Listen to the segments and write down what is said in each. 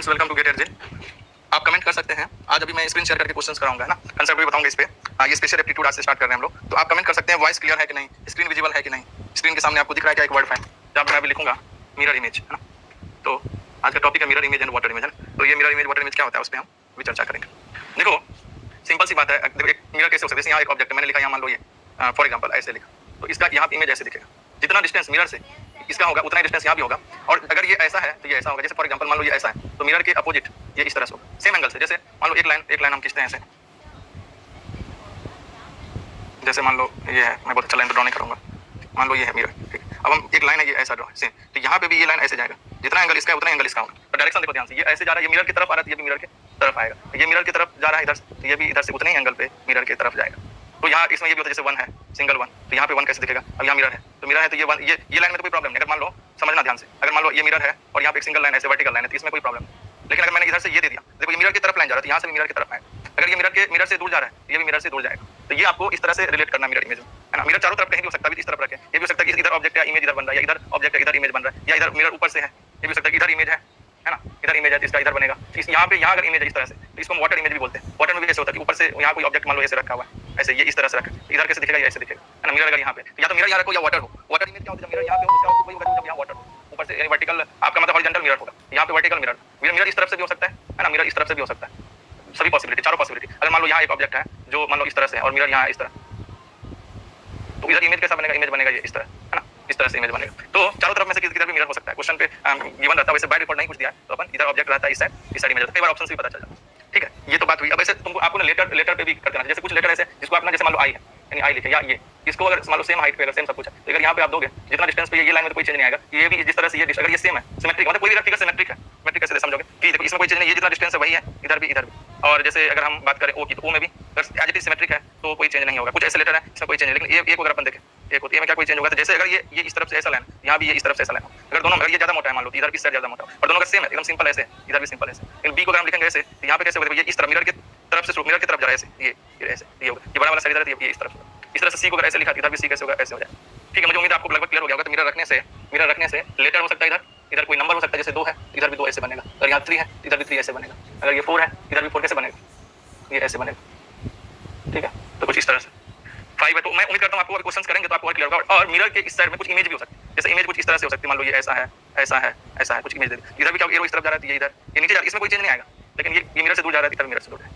Friends, welcome to get एडजिन। आप comment कर सकते हैं। आज अभी मैं स्क्रीन शेयर करके क्वेश्चंस कराऊंगा, है ना। कंसेप्ट भी बताऊंगा इस पे। ये स्पेशल एप्टीट्यूड आज से स्टार्ट कर रहे हैं हम लोग। तो आप कमेंट कर सकते हैं वॉइस क्लियर है कि नहीं, स्क्रीन विजिबल है कि नहीं, स्क्रीन के सामने आपको दिख रहा है क्या एक वर्ड फाइल जहाँ पे मैं अभी लिखूंगा मिरर इमेज, है ना। तो आज का टॉपिक है mirror image and water image, है ना। तो ये मिरर इमेज वाटर इमेज क्या होता है उस पर हम भी चर्चा करेंगे। देखो सिंपल सी बात है, एक मिरर कैसे हो सकता है। यहाँ एक ऑब्जेक्ट है, मैंने लिखा यहाँ मान लो ये फॉर एग्जाम्पल ऐसे लिखा, तो इसका यहाँ इमेज ऐसे दिखेगा। जितना डिस्टेंस मिरर से इसका होगा उतना ही डिस्टेंस यहाँ भी होगा। और अगर ये ऐसा है तो ये ऐसा होगा। जैसे फॉर एग्जांपल मान लो ये ऐसा है तो मिरर के अपोजिट ये इस तरह से होगा, सेम एंगल से। जैसे मान लो एक लाइन हम खींचते हैं ऐसे, जैसे मान लो ये है, मैं बहुत अच्छा लाइन तो ड्रॉ नहीं करूंगा। मान लो ये है मिरर, ठीक। अब हम एक लाइन है ये ऐसा ड्रॉ सेम, तो यहाँ पे भी ये लाइन ऐसे जाएगा। जितना एंगल इसका है उतना एंगल इसका होगा। तो डायरेक्शन देखो ध्यान से, ये ऐसे जा रहा है, ये मिरर की तरफ आ रहा है, ये भी मिरर की तरफ आएगा। ये मिरर की तरफ जा रहा है इधर से, तो ये भी इधर से उतने ही एंगल पे मिरर की तरफ जाएगा। तो यहाँ इसमें ये भी होता है, जैसे वन है सिंगल वन, तो यहाँ पे वन कैसे दिखेगा। अब यहाँ मिरर है तो मिरर है तो ये वन, ये लाइन में तो कोई प्रॉब्लम नहीं। अगर मान लो समझना ध्यान से, अगर मान लो ये मिरर है और यहाँ पे एक सिंगल लाइन ऐसे वर्टिकल लाइन है तो इसमें कोई प्रॉब्लम नहीं। लेकिन अगर मैंने इधर से ये दे दिया, देखो ये मिरर की तरफ लाइन जा रहा है तो यहाँ से भी मिरर की तरफ आएगा। अगर ये मिरर से दूर जा रहा है तो ये भी मिरर से दूर जाएगा। तो ये आपको इस तरह से रिलेट करना मिरर इमेज में, है ना। मिरर चारों तरफ कहीं भी हो सकता है, इस तरफ रखें, ये भी हो सकता है कि इधर ऑब्जेक्ट है इमेज इधर बन रहा है, या इधर ऑब्जेक्ट है इधर इमेज बन रहा है, या इधर मिरर ऊपर से है, ये भी हो सकता है कि इधर इमेज है ना, इधर इमेज है तो इसका इधर बनेगा। इस यहाँ पे यहाँ अगर इमेज है इस तरह से तो इसको हम वाटर इमेज भी बोलते हैं। वाटर में भी ऐसे होता है कि ऊपर से यहाँ कोई ऑब्जेक्ट मान लो ऐसे रखा हुआ है, ऐसे ये इस तरह से रखा है, इधर कैसे दिखेगा, ये ऐसे दिखेगा, है ना। मिरर अगर यहाँ पे तो या तो मिरर यहाँ रखो या वाटर हो। वाटर इमेज क्या होता है, जब मिरर यहाँ पे हो उसका आउटपुट वही होगा जब यहाँ वाटर हो। ऊपर से वर्टिकल आपका मतलब हॉरिजॉन्टल मिरर होगा, यहाँ पे वर्टिकल मिरर। मिरर इस तरफ से भी हो सकता है ना, मिरर इस तरफ से भी हो सकता है। सभी पॉसिबिलिटी, चारों पॉसिबिलिटी। अगर मान लो यहाँ एक ऑब्जेक्ट है जो मान लो इस तरह से है और मिरर यहाँ इस तरह, तो इधर इमेज कैसा बनेगा, इमेज बनेगा ये इस तरह, है ना, इस तरह से इमेज बनेगा। तो चारों तरफ में से किधर भी मिरर हो सकता है। क्वेश्चन पे गिवन रहता है, वैसे बाय डिफॉल्ट नहीं कुछ दिया है, तो अपन इधर ऑब्जेक्ट रहता है इस साइड इमेज रहता है। कई बार ऑप्शन से भी पता चल जाता है, ठीक है। ये तो बात हुई। अब ऐसे तुमको आपको ना लेटर पे भी कर देना। जैसे कुछ लेटर ऐसे जिसको आप ना, जैसे मान लो आई है, यानी आई लिखे, या ये इसको अगर मान लो सेम हाइट पे अगर सेम सब कुछ है, तो अगर यहाँ पे आप दोगे जितना डिस्टेंस पे ये लाइन में तो कोई चेंज नहीं आएगा। ये भी जिस तरह से ये अगर ये सेम है, सिमेट्रिक मतलब कोई भी फिगर सिमेट्रिक है, सिमेट्रिक कैसे समझोगे कि देखो इसमें कोई चेंज नहीं, ये जितना डिस्टेंस है वही है, इधर भी इधर भी। और जैसे अगर हम बात करें ओ की, तो ओ में भी अगर एज इट इज सिमेट्रिक है तो कोई चेंज नहीं होगा। कुछ ऐसे लेटर है इसमें कोई चेंज नहीं, लेकिन ये को अगर अपन देखें एक होती है में क्या कोई चेंज होगा। तो जैसे अगर ये इस तरफ से ऐसा लाइन, यहाँ भी ये इस तरफ से ऐसा लाइन, अगर दोनों अगर ये ज्यादा मोटा है मान लो, इधर भी साइड ज्यादा मोटा और दोनों का सेम है, एकदम सिंपल ऐसे, इधर भी सिंपल ऐसे। लेकिन बी को अगर हम लिखेंगे ऐसे तो यहाँ पे कैसे होगा, ये इस तरफ मिरर की तरफ से मिरर की तरफ जा रहा है ऐसे, ये ऐसे ये होगा, ये बड़ा वाला साइड इधर है, ये इस तरफ। इस तरह से सी को अगर ऐसे लिखा इधर भी सी कैसे होगा, ऐसे हो जाए, ठीक है। मुझे उम्मीद है आपको लगभग क्लियर हो गया होगा। तो मिरर रखने से लेटर हो सकता है, इधर कोई नंबर हो सकता है, जैसे 2 है इधर भी 2 ऐसे बनेगा। अगर यहाँ 3 है इधर भी 3 ऐसे बनेगा। अगर ये 4 है इधर भी 4 कैसे बनेगा, ये ऐसे बनेगा, ठीक है। तो कुछ इस तरह से 5 है। तो मैं उम्मीद करता हूँ आपको अभी क्वेश्चंस करेंगे तो आपको और क्लियर होगा। और मिरर के इस साइड में कुछ इमेज भी हो सकती है, जैसे इमेज कुछ इस तरह से हो सकती है। मान लो ये ऐसा है, ऐसा है, ऐसा है, कुछ इमेज दे दी। इधर भी क्या एरो इस तरफ जा रहा है, ये इधर, ये नीचे जा रहा है, इसमें कोई चेंज नहीं आएगा। लेकिन ये मिरर से दूर जा रहा है, इधर मिरर से दूर है।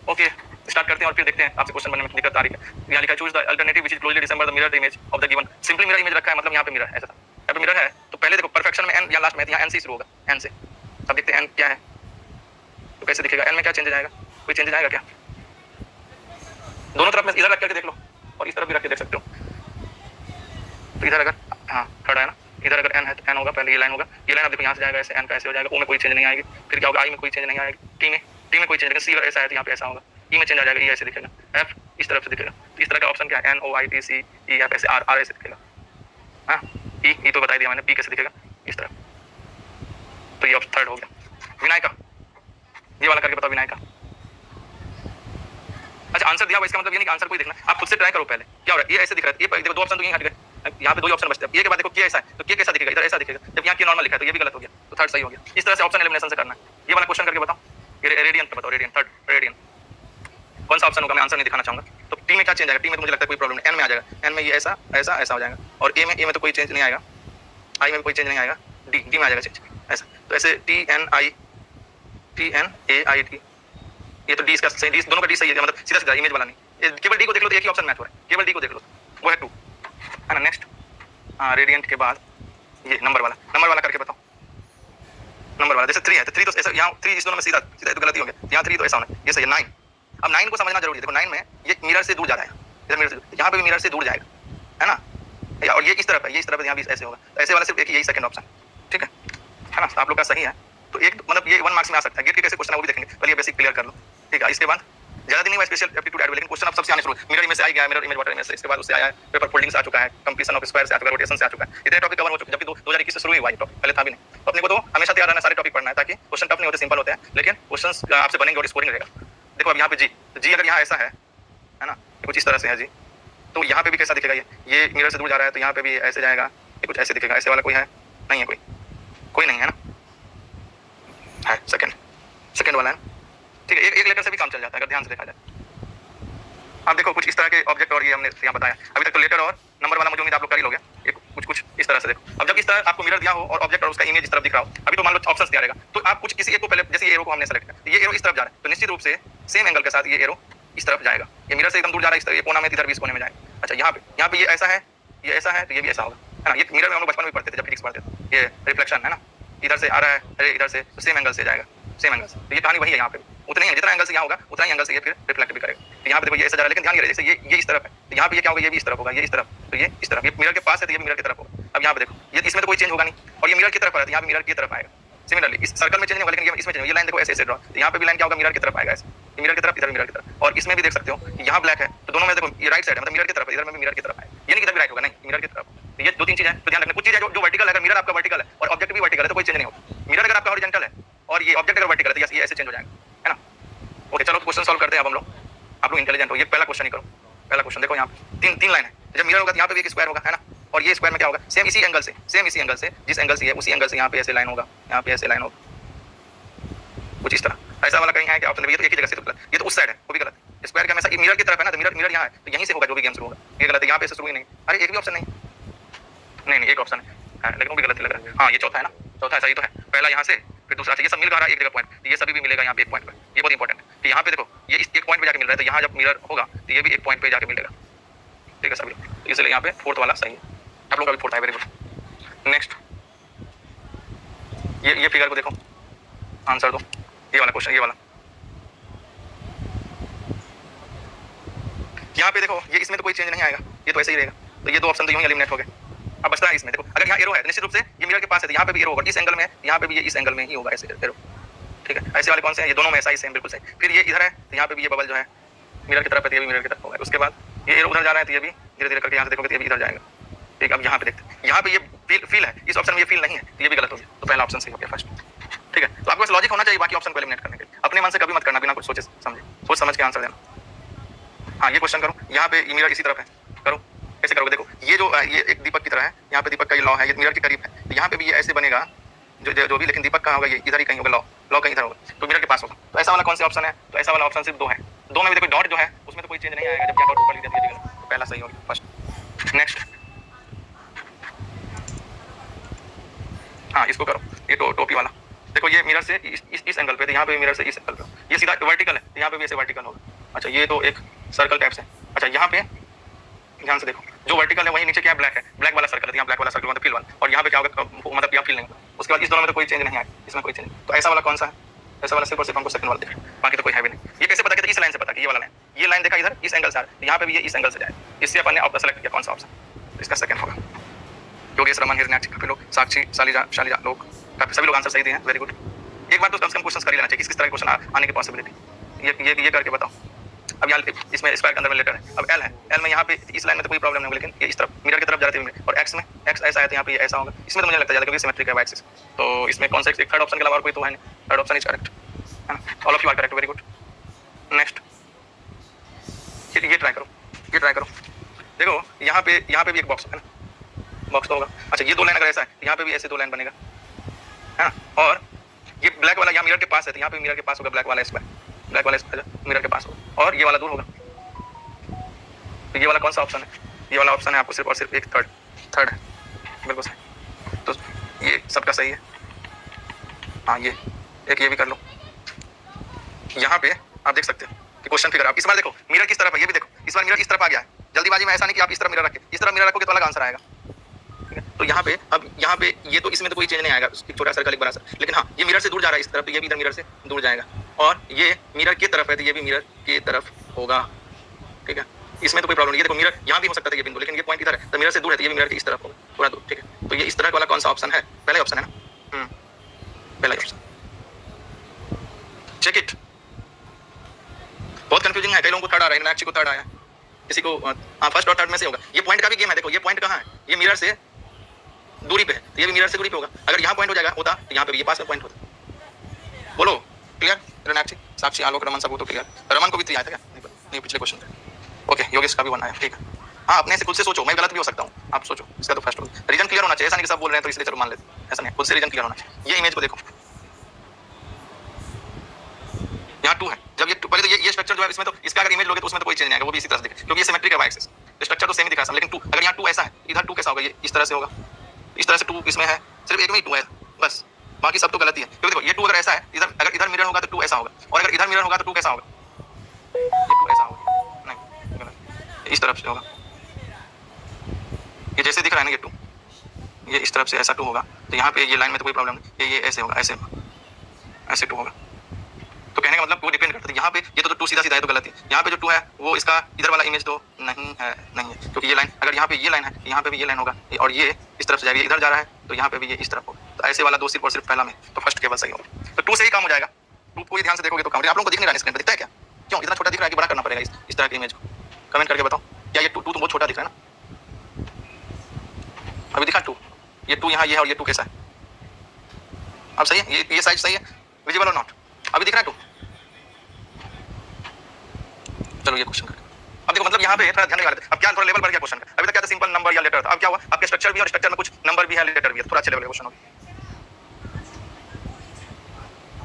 ओके, स्टार्ट करते हैं और फिर देखते हैं आपसे क्वेश्चन बनने में दिक्कत आ रही है। यहाँ लिखा है choose the alternative which is closely resemble the mirror image of the given. Simply mirror image रखा है, मतलब यहाँ पे मिरर है, ऐसा था। यहाँ पे मिरर है तो पहले देखो परफेक्शन में एन या लास्ट में यहाँ एन से शुरू होगा, एन से। अब देखते हैं एन क्या है, तो कैसे दिखेगा, एन में क्या चेंजेस आएगा, कोई चेंजेस आएगा क्या। दोनों तरफ में इधर रख करके देख लो और इस तरफ भी रख के देख सकते हो। तो इधर अगर हाँ खड़ा है ना, इधर अगर एन है तो एन होगा, पहले ये लाइन होगा, ये लाइन अब देखो यहाँ से जाएगा ऐसे, एन का ऐसे हो जाएगा। ओ में कोई चेंज नहीं आएगी। फिर क्या होगा, आई में कोई चेंज नहीं आएगी, टी में कोई चेंज नहीं। सी अगर ऐसा है तो यहाँ पे ऐसा होगा, ई में चेंज आ जाएगा, ई ऐसे दिखेगा, एफ इस तरफ से दिखेगा। इस तरह का ऑप्शन क्या है, N O I T C E F ऐसे, आर ऐसे दिखेगा। हाँ ई तो बता दिया मैंने, पी कैसे दिखेगा इस तरह। तो ये ऑप्शन थर्ड हो गया। विनायका, ये वाला करके बताओ विनायका। अच्छा आंसर दिया हुआ, इसका मतलब ये नहीं कि आंसर कोई देखना, आप खुद से ट्राई करो पहले क्या हो रहा है। ये ऐसे दिख रहा है, ये देखो 2 ऑप्शन तो यहीं हट गए, यहाँ पे 2 ही ऑप्शन बचते हैं। ये के बाद देखो क्या ऐसा है तो क्या कैसा दिखेगा, इधर ऐसा दिखेगा। जब यहाँ क्या नॉर्मल लिखा है तो ये भी गलत हो गया, तो थर्ड सही हो गया। इस तरह से ऑप्शन एलिमिनेशन से करना है। ये वाला क्वेश्चन करके बताओ, ये रेडियन पे बताओ, रेडियन थर्ड रेडियन कौन सा ऑप्शन होगा, मैं आंसर नहीं दिखाना चाहूंगा। तो टी में क्या चेंज आएगा, टी में तो मुझे लगता है कोई प्रॉब्लम नहीं, एन में आ जाएगा, एन में ये ऐसा ऐसा ऐसा हो जाएगा। और ए में तो कोई चेंज नहीं आएगा, आई में कोई चेंज नहीं आएगा, डी में आ जाएगा चेंज ऐसा। तो ऐसे T N A I T, ये तो डी इसका सही, डी दोनों का डी सही है, मतलब सीधा इमेज वाला नहीं। केवल डी को देख लो तो एक ही ऑप्शन मैच हो रहा है, केवल डी को देख लो वो है 2, है ना। नेक्स्ट रेडियंट के बाद ये नंबर वाला करके बताओ। नंबर वाला जैसे 3 है तो 3 तो ऐसा, यहाँ 3 इस दोनों में सीधा तो गलती हो गया, यहाँ 3 तो ऐसा होना, ये सही है 9। अब 9 को समझना जरूरी है। देखो 9 में ये मिरर से दूर जा रहा है, इधर मिरर से, यहाँ पे भी मिरर से दूर जाएगा, है ना। और ये इस तरफ है, ये इस तरफ है, यहाँ भी ऐसे होगा। तो ऐसे वाला सिर्फ एक यही सेकंड ऑप्शन, ठीक है ना। आप लोग का सही है। तो एक मतलब ये 1 मार्क्स में आ सकता है। गेट के कैसे क्वेश्चन है वो भी देखेंगे, पहले ये बेसिक क्लियर कर लो, ठीक है। इसके बाद ज्यादा दिन नहीं हुआ स्पेशल एप्टीट्यूड ऐड, लेकिन क्वेश्चन अब सबसे आने शुरू। मिरर इमेज से आ गया, मिरर इमेज वाटर इमेज से, इसके बाद उससे आया है पेपर फोल्डिंग से आ चुका है, कंप्लीशन ऑफ स्क्वायर से आ चुका है, रोटेशन से आ चुका है। इतने टॉपिक कवर हो चुके, जबकि 2021 से शुरू हुई टॉपिक, पहले था भी नहीं। तो अपने को तो हमेशा तैयार रहना, सारे टॉपिक पढ़ना है, ताकि क्वेश्चन टफ नहीं होते, सिंपल होते हैं, लेकिन क्वेश्चन आपसे बनेंगे और स्कोरिंग रहेगा। देखो अब यहाँ पे जी अगर यहाँ ऐसा है ना, कुछ इस तरह से है जी, तो यहाँ पे भी कैसा दिखेगा, ये मिरर से दूर जा रहा है तो यहाँ पे भी ऐसे जाएगा, ये कुछ ऐसे दिखेगा। ऐसे वाला कोई है नहीं है, कोई नहीं है ना, है सेकंड। सेकंड वाला है, ठीक है। एक लेटर से भी काम चल जाता है अगर ध्यान से देखा जाए। आप देखो कुछ इस तरह के ऑब्जेक्ट और ये हमने यहाँ बताया। अभी तक तो लेटर और नंबर वाला मुझे उम्मीद आप लोग कर ही लोगे। ये कुछ इस तरह से देखो। अब जब इस तरह आपको मिरर दिया हो और ऑब्जेक्ट और उसका इमेज इस तरफ दिख रहा हो, अभी तो मान लो ऑप्शंस दिया रहेगा, तो आप कुछ किसी एक को पहले, जैसे ये एरो को हमने सेलेक्ट किया, ये एरो इस तरफ जा रहा है, तो निश्चित रूप से सेम एंगल के साथ ये एरो इस तरफ जाएगा। ये मिरर से एकदम दूर जा रहा है, इस तरह ये कोना में, इधर भी इस कोने में जाएगा। अच्छा यहाँ पे ये ऐसा है, ये ऐसा है, तो ये भी ऐसा होगा, है ना। ये मिरर में हम लोग बचपन में पढ़ते थे जब फिजिक्स पढ़ते थे, ये रिफ्लेक्शन है ना, इधर से आ रहा है, अरे इधर से, तो सेम एंगल से जाएगा, सेम एंगल से। तो ये कहानी वही है यहाँ पे, उतना ही है, जितना एंगल से यहाँ होगा उतना ही एंगल से ये फिर रिफ्लेक्ट भी करेगा। तो यहाँ पे देखो ये ऐसा जा रहा है, लेकिन ध्यान ये रहे, जैसे ये इस तरफ है, तो यहाँ पे ये क्या होगा, ये भी इस तरफ होगा, ये इस तरफ, तो ये इस तरफ, ये मिरर के पास है तो ये मिरर की तरफ होगा। अब यहाँ पे देखो, ये इसमें तो कोई चेंज होगा नहीं, और ये मिरर की तरफ आ रहा है, यहाँ पे मिरर की तरफ आएगा। सिमिलरली इस सर्कल में चेंज नहीं होगा, लेकिन ये इसमें चेंज, ये लाइन देखो ऐसे ड्रॉ, तो यहाँ पे भी लाइन क्या होगा, मिरर की तरफ आएगा ऐसे, ये मिरर की तरफ, इधर मिरर की तरफ। और इसमें भी देख सकते हो यहाँ ब्लैक है, तो दोनों में देखो ये राइट साइड है, मतलब मिरर की तरफ है, इधर में भी मिरर की तरफ आएगा, ये नहीं इधर भी राइट होगा, नहीं मिरर की तरफ। तो ये दो तीन चीज है, तो ध्यान रखना। कुछ चीज है जो वर्टिकल है, अगर मिरर आपका वर्टिकल है और ऑब्जेक्ट भी वर्टिकल है तो कोई चेंज नहीं होगा। मिरर अगर आपका हॉरिजॉन्टल है और ये ऑब्जेक्ट अगर वर्टिकल है तो ये ऐसे चेंज हो जाएगा, है ना। ओके चलो क्वेश्चन सॉल्व करते हैं अब हम लोग। आप लोग इंटेलिजेंट हो, ये पहला क्वेश्चन ही करो। पहला क्वेश्चन देखो, यहाँ पे तीन लाइन है, जब मिरर होगा तो यहाँ पे भी एक स्क्वायर होगा, है ना, और ये स्क्वायर में क्या होगा, सेम इसी एंगल से, जिस एंगल से है उसी एंगल से यहाँ पे ऐसे लाइन होगा, यहाँ पे ऐसे लाइन होगा, कुछ इस तरह। ऐसा वाला कहीं है कि ऑप्शन में, ये तो एक ही जगह से, तो गलत, ये तो उस साइड है, वो भी गलत है। स्क्वायर का हमेशा मिरर की तरफ है ना, तो मिरर यहाँ है, तो यहीं से होगा जो भी गेम शुरू होगा, ये गलत है, यहाँ पे से शुरू ही नहीं। अरे एक भी ऑप्शन नहीं, एक ऑप्शन है, लेकिन वो भी गलत लग रहा है। हाँ ये चौथा है ना, चौथा सही तो है, पहला यहाँ से फिर दूसरा, ये सब मिल रहा है एक जगह पॉइंट, ये सभी भी मिलेगा यहाँ पे एक पॉइंट पे, ये बहुत इंपॉर्टेंट है। तो यहाँ पे देखो ये इस एक पॉइंट पे जाके मिल रहा है, तो यहाँ जब मिरर होगा तो ये भी एक पॉइंट पे जाके मिलेगा, ठीक है सभी लोग। इसलिए यहाँ पे फोर्थ वाला सही है, आप लोग का भी फोर्थ है, वेरी गुड। नेक्स्ट ये फिगर को देखो, आंसर दो, ये वाला क्वेश्चन, ये वाला यहाँ पे देखो, ये इसमें तो कोई चेंज नहीं आएगा, ये तो ऐसे ही रहेगा, तो ये दो ऑप्शन तो यूं ही एलिमिनेट हो गए। अब बचता है इसमें, देखो अगर यहाँ एरो है तो निश्चित रूप से ये मिरर के पास है, तो यहाँ पे भी एरो होगा, इस एंगल में, यहाँ पे भी ये इस एंगल में ही होगा ऐसे एरो, ठीक है। ऐसे वाले कौन से हैं, ये दोनों में ऐसा ही सेम बिल्कुल सही। फिर ये इधर है तो यहाँ पे भी ये बबल जो है मिरर की तरफ है, तो ये भी मिरर की तरफ होगा। उसके बाद ये एरो उधर जा रहा है, तो ये भी धीरे धीरे करके यहाँ से देखोगे तो ये भी इधर जाएगा, ठीक। अब यहाँ पे देखते हैं, यहाँ पे ये फील है, इस ऑप्शन में ये फील नहीं है, तो ये भी गलत हो गया, तो पहला ऑप्शन सही हो गया फर्स्ट, ठीक है। तो आपको बस लॉजिक होना चाहिए बाकी ऑप्शन को एलिमिनेट करने के लिए, अपने मन से कभी मत करना, बिना कुछ सोचे समझे, सोच समझ के आंसर देना। हाँ ये क्वेश्चन करो, यहाँ पे मिरर इसी तरफ है, करो कैसे करोगे, देखो ये जो ये एक दीपक की तरह है, यहाँ पे दीपक का ये लॉ है, ये मिरर के करीब है, तो यहाँ पे भी ये ऐसे बनेगा जो भी, लेकिन दीपक कहाँ होगा, ये इधर ही कहीं होगा, लॉ कहीं इधर होगा, तो मिरर के पास होगा। तो ऐसा वाला कौन सा ऑप्शन है, तो ऐसा वाला ऑप्शन सिर्फ दो है, दो में भी देखो डॉट जो है उसमें तो कोई चेंज नहीं आएगा, जब यहाँ डॉट ऊपर लिख दिया जाएगा, तो पहला सही होगा फर्स्ट। नेक्स्ट हाँ इसको करो, ये टोपी वाला देखो, ये मिरर से इस एंगल पे, तो यहाँ पे मिरर से इस एंगल पे, ये सीधा वर्टिकल है, तो यहाँ पे भी ऐसे वर्टिकल होगा। अच्छा ये तो एक सर्कल टाइप से, अच्छा यहाँ पे ध्यान से देखो, जो वर्टिकल है वही नीचे क्या है, ब्लैक है, ब्लैक वाला सर्कल है, यहाँ ब्लैक वाला सर्कल मतलब फील वाला, और यहाँ पे क्या होगा, मतलब यहाँ फील नहीं होगा। उसके बाद इस दोनों में तो कोई चेंज नहीं आया, इसमें कोई चेंज नहीं, तो ऐसा वाला कौन सा है, ऐसा वाला सिर्फ और सिर्फ हमको सेकंड वाला दिख रहा है, बाकी तो कोई है भी नहीं। ये कैसे पता कि इस लाइन से पता कि ये वाला लाइन, ये लाइन देखा इधर इस एंगल से आ रहा है, यहाँ पे भी ये इस एंगल से जाए, इससे अपन ने ऑप्शन सेलेक्ट किया, कौन सा ऑप्शन, इसका सेकंड होगा। योगेश, रमन, हिरण्याक्ष, काफी लोग, साक्षी, शालिजा लोग, काफी सभी लोग आंसर सही दिए हैं, वेरी गुड। एक बार तो कम से कम क्वेश्चन कर ही लेना चाहिए, किस तरह के क्वेश्चन आने की पॉसिबिलिटी, ये करके बताओ। अब यहाँ इसमें स्क्वायर के अंदर में लेटर है, अब एल है, एल में यहाँ पे इस लाइन में तो कोई प्रॉब्लम नहीं होगी, लेकिन ये इस तरफ मिरर की तरफ जा रही है, और एक्स में एक्स ऐसा है तो यहाँ पे ऐसा होगा, इसमें तो मुझे लगता है क्योंकि सिमेट्रिक है वाई एक्सिस, तो इसमें कौन सा एक थर्ड ऑप्शन के अलावा कोई तो है नहीं, थर्ड ऑप्शन इज करेक्ट, है ना, all of you are correct, very good. Next ये ट्राई करो, देखो यहाँ पे भी एक बॉक्स है ना, बॉक्स तो होगा। अच्छा ये दो लाइन अगर ऐसा है, यहाँ पे भी ऐसे दो लाइन बनेगा, है ना, और ये ब्लैक वाला यहाँ मिरर के पास है, तो यहाँ पे मिरर के पास होगा ब्लैक वाला स्क्वायर मिरर के पास होगा, और ये वाला दूर होगा, तो ये वाला कौन सा ऑप्शन है, ये वाला ऑप्शन है आपको सिर्फ और सिर्फ एक थर्ड है, बिल्कुल सही, तो ये सबका सही है। हाँ ये एक ये भी कर लो, यहाँ पे आप देख सकते हो कि क्वेश्चन फिगर, आप इस बार देखो मिरर किस तरफ है, ये भी देखो इस बार मिरर इस तरफ आ गया है, जल्दीबाजी में ऐसा नहीं कि आप इस तरफ मिरर रखें, इस तरफ मिरर रखोगे तो अलग आंसर आएगा, ठीक है। तो यहाँ पे अब यहाँ पे ये तो इसमें तो कोई चेंज नहीं आएगा, एक छोटा सर्कल एक बड़ा सा, लेकिन हाँ ये मिरर से दूर जा रहा है इस तरफ, तो ये भी इधर मिरर से दूर जाएगा, और ये मिरर की तरफ है तो ये भी मिरर की तरफ होगा, ठीक है। इसमें तो कोई प्रॉब्लम नहीं, ये देखो मिरर यहाँ भी हो सकता है ये बिंदु, लेकिन ये पॉइंट इधर है तो मिरर से दूर है, तो ये भी मिरर के इस तरफ होगा, थोड़ा दूर, ठीक है। तो ये इस तरह वाला कौन सा ऑप्शन है, पहला ऑप्शन है ना, पहला ऑप्शन, चेक इट। बहुत कंफ्यूजिंग है, कई लोगों को थर्ड आ रहा है, मीनाक्षी को थर्ड आया, किसी को हाँ फर्स्ट और थर्ड में से होगा। ये पॉइंट का भी गेम है, देखो ये पॉइंट कहाँ है, ये मिरर से दूरी पे है, तो ये भी मिरर से दूरी पे होगा, अगर यहाँ पॉइंट हो जाएगा होता तो यहाँ पे भी ये पास में पॉइंट होता। बोलो क्लियर, मीनाक्षी, साक्षी, आलोक, रमन सब तो क्लियर, रमन को भी 3 आया था क्या, नहीं पिछले क्वेश्चन पे, ओके। योगेश का भी 1 आया, ठीक है। हाँ अपने से खुद से सोचो, मैं गलत भी हो सकता हूँ, आप सोचो, इसका तो फर्स्ट होगा, रीजन क्लियर होना चाहिए, ऐसा नहीं कि सब बोल रहे हैं तो इसलिए चलो मान लेते, ऐसा नहीं, खुद से रीजन क्लियर होना चाहिए। ये इमेज को देखो, यहाँ 2 है। जब ये पहले तो ये स्ट्रक्चर जो है इसमें तो इसका अगर इमेज लोगे तो उसमें तो कोई चेंज नहीं आएगा, वो भी इसी तरह से दिखे क्योंकि ये सिमेट्रिक है वाई एक्सिस, स्ट्रक्चर तो सेम ही दिखा है लेकिन 2 अगर यहाँ 2 ऐसा है इधर 2 कैसा होगा, ये इस तरह से होगा, इस तरह से 2 इसमें है, सिर्फ एक में ही 2 है बस, बाकी सब तो गलत ही है। क्योंकि देखो ये 2 अगर ऐसा है इधर, अगर इधर मिरर होगा तो 2 ऐसा होगा, और अगर इधर मिरर होगा तो 2 कैसा होगा, ये 2 ऐसा होगा, नहीं गलत, इस तरफ से होगा, ये जैसे दिख रहा है ना ये 2, ये इस तरफ से ऐसा 2 होगा, तो यहाँ पे ये लाइन में तो कोई प्रॉब्लम नहीं, ये ऐसे होगा, ऐसे होगा, ऐसे 2 होगा। तो कहने का मतलब वो डिपेंड करता है, यहाँ पे ये तो 2 सीधा सीधा है तो गलत है, यहाँ पे जो 2 है वो इसका इधर वाला इमेज तो नहीं है क्योंकि ये लाइन, अगर यहाँ पे ये लाइन है यहाँ पे भी ये लाइन होगा, और ये इस तरफ से जाएगी, इधर जा रहा है तो यहाँ पे भी ये इस तरफ होगा, तो ऐसे वाला 2 सिर्फ और सिर्फ पहला में, तो फर्स्ट केवल सही होगा, तो 2 से ही काम हो जाएगा। 2 को ही ध्यान से देखोगे तो काम, आप लोगों को दिख नहीं रहा है स्क्रीन पे, दिखता है क्या, क्यों इतना छोटा दिख रहा है कि बड़ा करना पड़ेगा इस तरह के इमेज को, कमेंट करके बताओ, क्या ये 2 तो बहुत छोटा दिख रहा है ना, अभी दिखा 2, ये 2 यहाँ ये है और ये 2 कैसा है, अब सही है, ये साइज सही है, विजिबल और नॉट, अभी दिख रहा है 2। चलो ये क्वेश्चन कर, अब देखो मतलब यहाँ पे थोड़ा ध्यान लगा, अब क्या थोड़ा लेवल बढ़ गया क्वेश्चन का, अभी तक क्या था सिंपल नंबर या लेटर था, अब क्या हुआ आपके स्ट्रक्चर भी और स्ट्रक्चर में कुछ नंबर भी है लेटर भी है, थोड़ा अच्छे लेवल का क्वेश्चन होगा।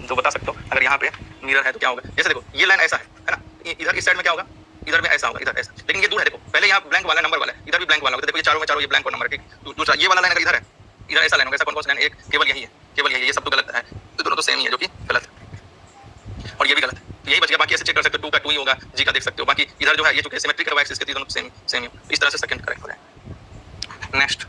तो बता सकते हो अगर यहाँ पे मिरर है तो क्या होगा, जैसे देखो ये लाइन ऐसा है ना, इधर इस साइड में क्या होगा, इधर में ऐसा होगा, इधर ऐसा, लेकिन ये दूर है, देखो पहले यहाँ ब्लैंक वाला नंबर वाला है, इधर भी ब्लैंक वाला होगा, देखो ये चारों में चारों ये ब्लैंक और नंबर है, ठीक, दूसरा ये वाला लाइन अगर इधर है, इधर ऐसा लाइन होगा, ऐसा कौन सा लाइन, एक केवल यही है, केवल यही, ये सब तो गलत है, तो दोनों तो सेम ही है जो कि गलत है, और ये भी गलत है, तो यही बच गया, बाकी ऐसे चेक कर सकते हो, 2 का 2 ही होगा, जी का देख सकते हो, बाकी इधर जो है ये जो सिमेट्रिक है एक्सिस के दोनों सेम ही, इस तरह से सेकंड करेक्ट हो जाए। नेक्स्ट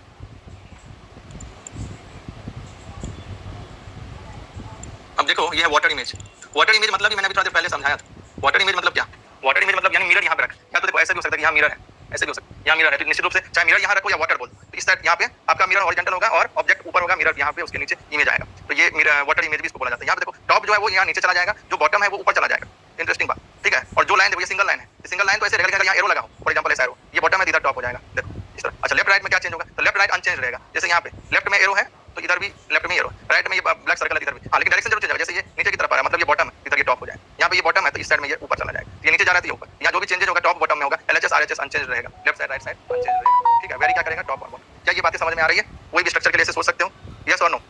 अब देखो ये है वाटर इमेज, वाटर इमेज मतलब मैंने अभी थोड़ा देर पहले समझाया था, वाटर इमेज मतलब क्या, वाटर इमेज मतलब यानी मिरर यहाँ पे रख, या तो देखो ऐसा भी हो सकता है कि यहाँ मिरर है, ऐसे भी हो सकता है यहाँ मिरर है, तो निश्चित रूप से चाहे मिरर यहाँ रखो या वाटर बोल, तो इस साइड यहाँ पे आपका मिरर हॉरिजॉन्टल होगा और ऑब्जेक्ट ऊपर होगा, मिरर यहाँ पे उसके नीचे इमेज आएगा, तो ये मिरर वाटर इमेज भी इसको बोला जाता है। यहाँ पे देखो टॉप जो है वो यहाँ नीचे चला जाएगा, जो बॉटम है वो ऊपर चला जाएगा, इंटरेस्टिंग बात, ठीक है, और जो लाइन देखो ये सिंगल लाइन है, सिंगल लाइन तो ऐसे रहेगा, यहाँ एरो लगा हो, फॉर एग्जांपल ऐसा एरो, ये बॉटम है इधर टॉप हो जाएगा, देखो इस तरह। अच्छा लेफ्ट राइट में क्या चेंज होगा, तो लेफ्ट राइट अनचेंज रहेगा, जैसे यहाँ पे लेफ्ट में एरो है तो इधर भी लेफ्ट में एरो, राइट में ये ब्लैक सर्कल है इधर भी, हाँ लेकिन डायरेक्शन जरूर चेंज होगा, जैसे ये नीचे की तरफ आ रहा है मतलब ये बॉटम है, इधर ये टॉप हो जाएगा, यहाँ पे ये बॉटम है तो इस साइड में ये ऊपर चला जाएगा, ये नीचे जा रहा है तो ये ऊपर, यहाँ जो भी चेंजेस होगा टॉप बॉटम में होगा, एलएचएस आरएचएस अनचेंज रहेगा, left side right side unchange रहेगा, ठीक है, वेरी क्या करेगा टॉप और बॉटम। क्या ये बातें समझ में आ रही है, कोई भी स्ट्रक्चर के लिए सोच सकते हो, यस और नो,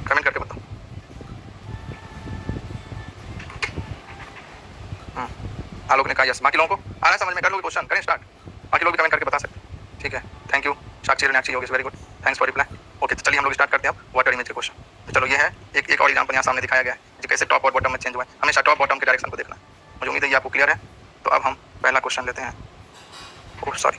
कमेंट करके बताओ। आलोक ने कहा यस, बाकी लोगों को आ रहा है समझ में, कर लोगे क्वेश्चन, करें स्टार्ट, बाकी लोग भी कमेंट करके बता सकते हैं, ठीक है, thank you Sakshi Meenakshi Yogesh, very good, thanks for reply. Okay तो चलिए हम लोग स्टार्ट करते हैं अब वाटर इमेज के क्वेश्चन। तो चलो ये है एक और एग्जांपल यहाँ सामने दिखाया गया है जो कैसे टॉप और बॉटम में चेंज हुआ है, हमेशा टॉप बॉटम के डायरेक्शन को देखना है, मुझे उम्मीद है ये आपको क्लियर है। तो अब हम पहला क्वेश्चन लेते हैं, ओह सॉरी